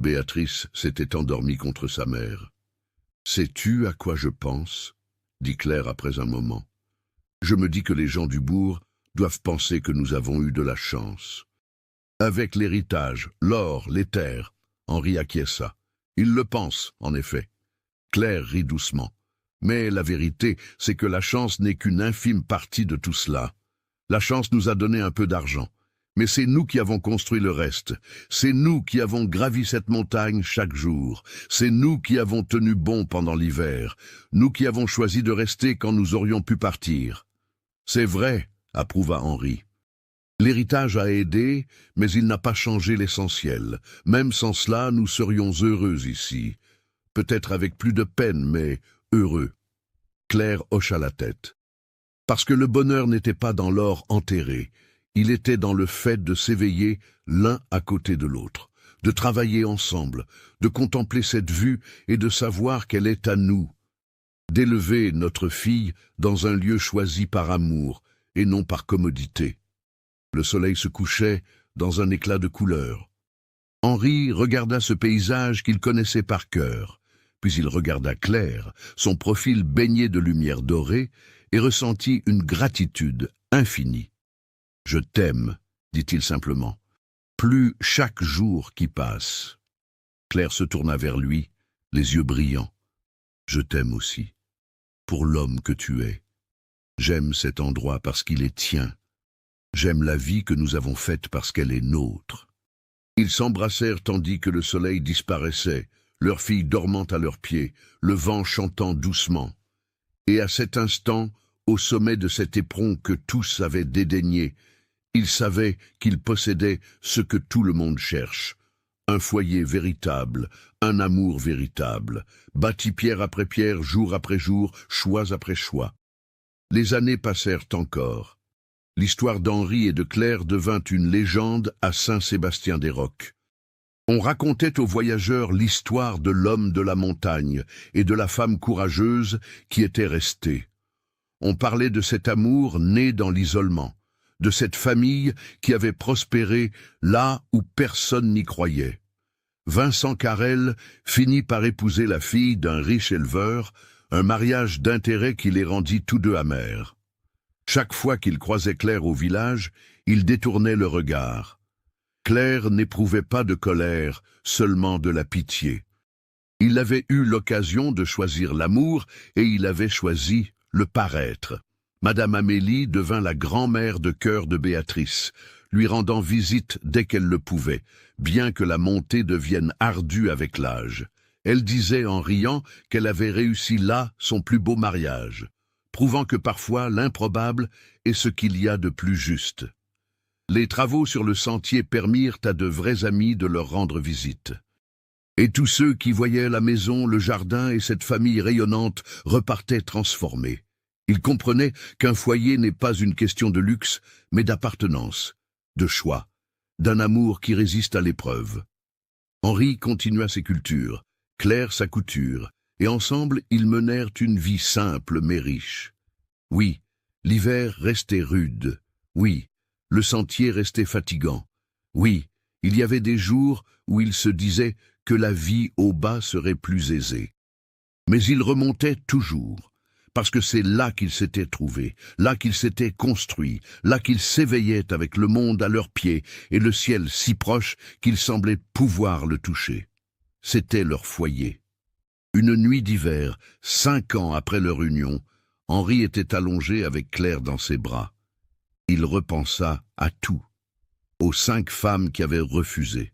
Béatrice s'était endormie contre sa mère. « Sais-tu à quoi je pense ?» dit Claire après un moment. « Je me dis que les gens du bourg doivent penser que nous avons eu de la chance. » Avec l'héritage, l'or, les terres, Henri acquiesça. Ils le pensent, en effet. Claire rit doucement. Mais la vérité, c'est que la chance n'est qu'une infime partie de tout cela. La chance nous a donné un peu d'argent. Mais c'est nous qui avons construit le reste. C'est nous qui avons gravi cette montagne chaque jour. C'est nous qui avons tenu bon pendant l'hiver. Nous qui avons choisi de rester quand nous aurions pu partir. C'est vrai, approuva Henri. L'héritage a aidé, mais il n'a pas changé l'essentiel. Même sans cela, nous serions heureux ici. Peut-être avec plus de peine, mais heureux. Claire hocha la tête. Parce que le bonheur n'était pas dans l'or enterré. Il était dans le fait de s'éveiller l'un à côté de l'autre, de travailler ensemble, de contempler cette vue et de savoir qu'elle est à nous, d'élever notre fille dans un lieu choisi par amour et non par commodité. Le soleil se couchait dans un éclat de couleurs. Henri regarda ce paysage qu'il connaissait par cœur, puis il regarda Claire, son profil baigné de lumière dorée, et ressentit une gratitude infinie. « Je t'aime », dit-il simplement, « plus chaque jour qui passe. » Claire se tourna vers lui, les yeux brillants. « Je t'aime aussi, pour l'homme que tu es. J'aime cet endroit parce qu'il est tien. J'aime la vie que nous avons faite parce qu'elle est nôtre. » Ils s'embrassèrent tandis que le soleil disparaissait, leur fille dormant à leurs pieds, le vent chantant doucement. Et à cet instant, au sommet de cet éperon que tous avaient dédaigné, ils savaient qu'ils possédaient ce que tout le monde cherche. Un foyer véritable, un amour véritable, bâti pierre après pierre, jour après jour, choix après choix. Les années passèrent encore. L'histoire d'Henri et de Claire devint une légende à Saint-Sébastien-des-Rocs. On racontait aux voyageurs l'histoire de l'homme de la montagne et de la femme courageuse qui était restée. On parlait de cet amour né dans l'isolement, de cette famille qui avait prospéré là où personne n'y croyait. Vincent Carrel finit par épouser la fille d'un riche éleveur, un mariage d'intérêt qui les rendit tous deux amers. Chaque fois qu'il croisait Claire au village, il détournait le regard. Claire n'éprouvait pas de colère, seulement de la pitié. Il avait eu l'occasion de choisir l'amour et il avait choisi le paraître. Madame Amélie devint la grand-mère de cœur de Béatrice, lui rendant visite dès qu'elle le pouvait, bien que la montée devienne ardue avec l'âge. Elle disait en riant qu'elle avait réussi là son plus beau mariage, prouvant que parfois l'improbable est ce qu'il y a de plus juste. Les travaux sur le sentier permirent à de vrais amis de leur rendre visite. Et tous ceux qui voyaient la maison, le jardin et cette famille rayonnante repartaient transformés. Ils comprenaient qu'un foyer n'est pas une question de luxe, mais d'appartenance, de choix, d'un amour qui résiste à l'épreuve. Henri continua ses cultures, Claire sa couture, et ensemble ils menèrent une vie simple mais riche. Oui, l'hiver restait rude. Oui, le sentier restait fatigant. Oui, il y avait des jours où ils se disaient que la vie au bas serait plus aisée. Mais ils remontaient toujours, parce que c'est là qu'ils s'étaient trouvés, là qu'ils s'étaient construits, là qu'ils s'éveillaient avec le monde à leurs pieds et le ciel si proche qu'ils semblaient pouvoir le toucher. C'était leur foyer. Une nuit d'hiver, 5 ans après leur union, Henri était allongé avec Claire dans ses bras. Il repensa à tout, aux 5 femmes qui avaient refusé,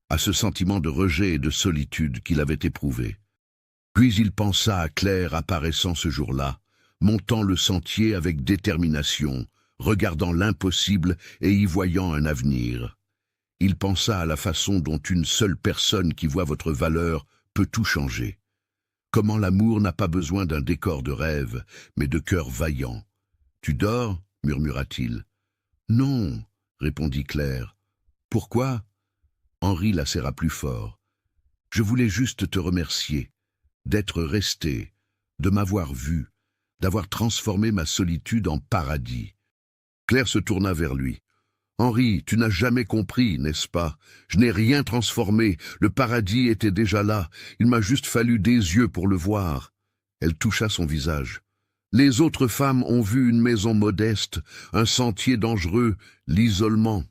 à ce sentiment de rejet et de solitude qu'il avait éprouvé. Puis il pensa à Claire apparaissant ce jour-là, montant le sentier avec détermination, regardant l'impossible et y voyant un avenir. Il pensa à la façon dont une seule personne qui voit votre valeur peut tout changer. Comment l'amour n'a pas besoin d'un décor de rêve, mais de cœur vaillant. « Tu dors » murmura-t-il. « Non » répondit Claire. « Pourquoi » Henri la serra plus fort. « Je voulais juste te remercier, d'être resté, de m'avoir vu, d'avoir transformé ma solitude en paradis. » Claire se tourna vers lui. « Henri, tu n'as jamais compris, n'est-ce pas? Je n'ai rien transformé, le paradis était déjà là, il m'a juste fallu des yeux pour le voir. » Elle toucha son visage. « Les autres femmes ont vu une maison modeste, un sentier dangereux, l'isolement.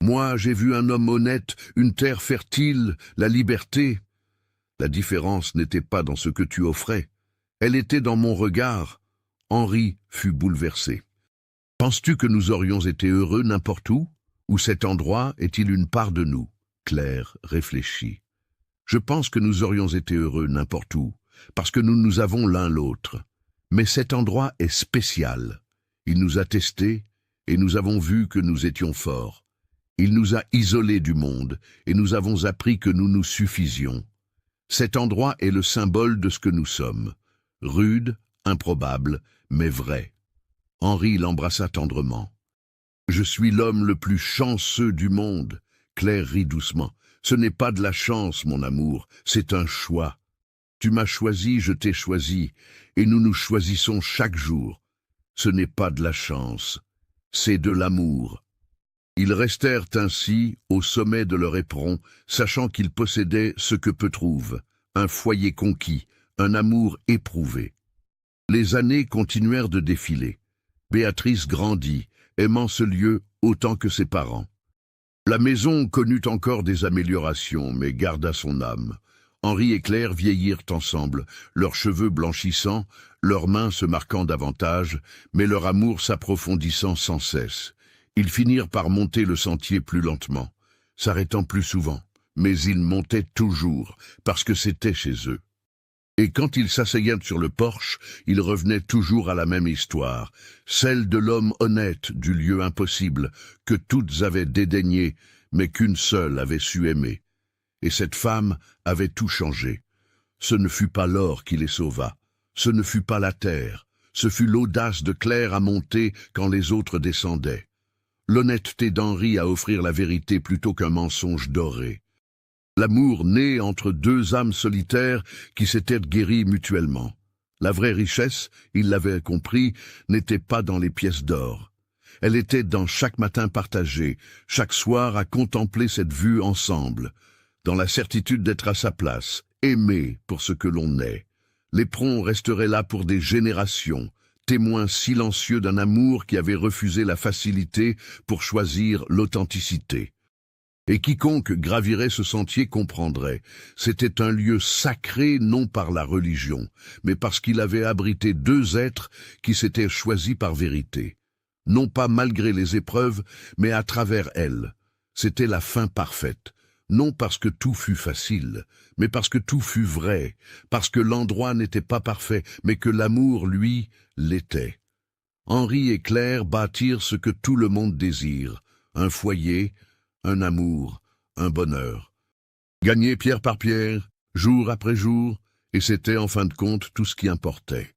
Moi, j'ai vu un homme honnête, une terre fertile, la liberté. La différence n'était pas dans ce que tu offrais, elle était dans mon regard. » Henri fut bouleversé. « Penses-tu que nous aurions été heureux n'importe où? Ou cet endroit est-il une part de nous ?» Claire réfléchit. « Je pense que nous aurions été heureux n'importe où, parce que nous nous avons l'un l'autre. Mais cet endroit est spécial. Il nous a testés, et nous avons vu que nous étions forts. Il nous a isolés du monde, et nous avons appris que nous nous suffisions. Cet endroit est le symbole de ce que nous sommes. Rude, improbable, mais vrai. Henri l'embrassa tendrement. « Je suis l'homme le plus chanceux du monde. » Claire rit doucement. « Ce n'est pas de la chance, mon amour, c'est un choix. Tu m'as choisi, je t'ai choisi, et nous nous choisissons chaque jour. Ce n'est pas de la chance, c'est de l'amour. » Ils restèrent ainsi, au sommet de leur éperon, sachant qu'ils possédaient ce que peu trouvent, un foyer conquis, un amour éprouvé. Les années continuèrent de défiler. Béatrice grandit, aimant ce lieu autant que ses parents. La maison connut encore des améliorations, mais garda son âme. Henri et Claire vieillirent ensemble, leurs cheveux blanchissant, leurs mains se marquant davantage, mais leur amour s'approfondissant sans cesse. Ils finirent par monter le sentier plus lentement, s'arrêtant plus souvent, mais ils montaient toujours, parce que c'était chez eux. Et quand ils s'asseyaient sur le porche, ils revenaient toujours à la même histoire, celle de l'homme honnête du lieu impossible, que toutes avaient dédaigné, mais qu'une seule avait su aimer. Et cette femme avait tout changé. Ce ne fut pas l'or qui les sauva, ce ne fut pas la terre, ce fut l'audace de Claire à monter quand les autres descendaient. L'honnêteté d'Henri à offrir la vérité plutôt qu'un mensonge doré. L'amour né entre deux âmes solitaires qui s'étaient guéries mutuellement. La vraie richesse, il l'avait compris, n'était pas dans les pièces d'or. Elle était dans chaque matin partagé, chaque soir à contempler cette vue ensemble, dans la certitude d'être à sa place, aimé pour ce que l'on est. L'éperon resterait là pour des générations, témoin silencieux d'un amour qui avait refusé la facilité pour choisir l'authenticité. Et quiconque gravirait ce sentier comprendrait. C'était un lieu sacré non par la religion, mais parce qu'il avait abrité deux êtres qui s'étaient choisis par vérité. Non pas malgré les épreuves, mais à travers elles. C'était la fin parfaite. Non parce que tout fut facile, mais parce que tout fut vrai, parce que l'endroit n'était pas parfait, mais que l'amour, lui, l'était. Henri et Claire bâtirent ce que tout le monde désire, un foyer, un amour, un bonheur. Gagné pierre par pierre, jour après jour, et c'était en fin de compte tout ce qui importait.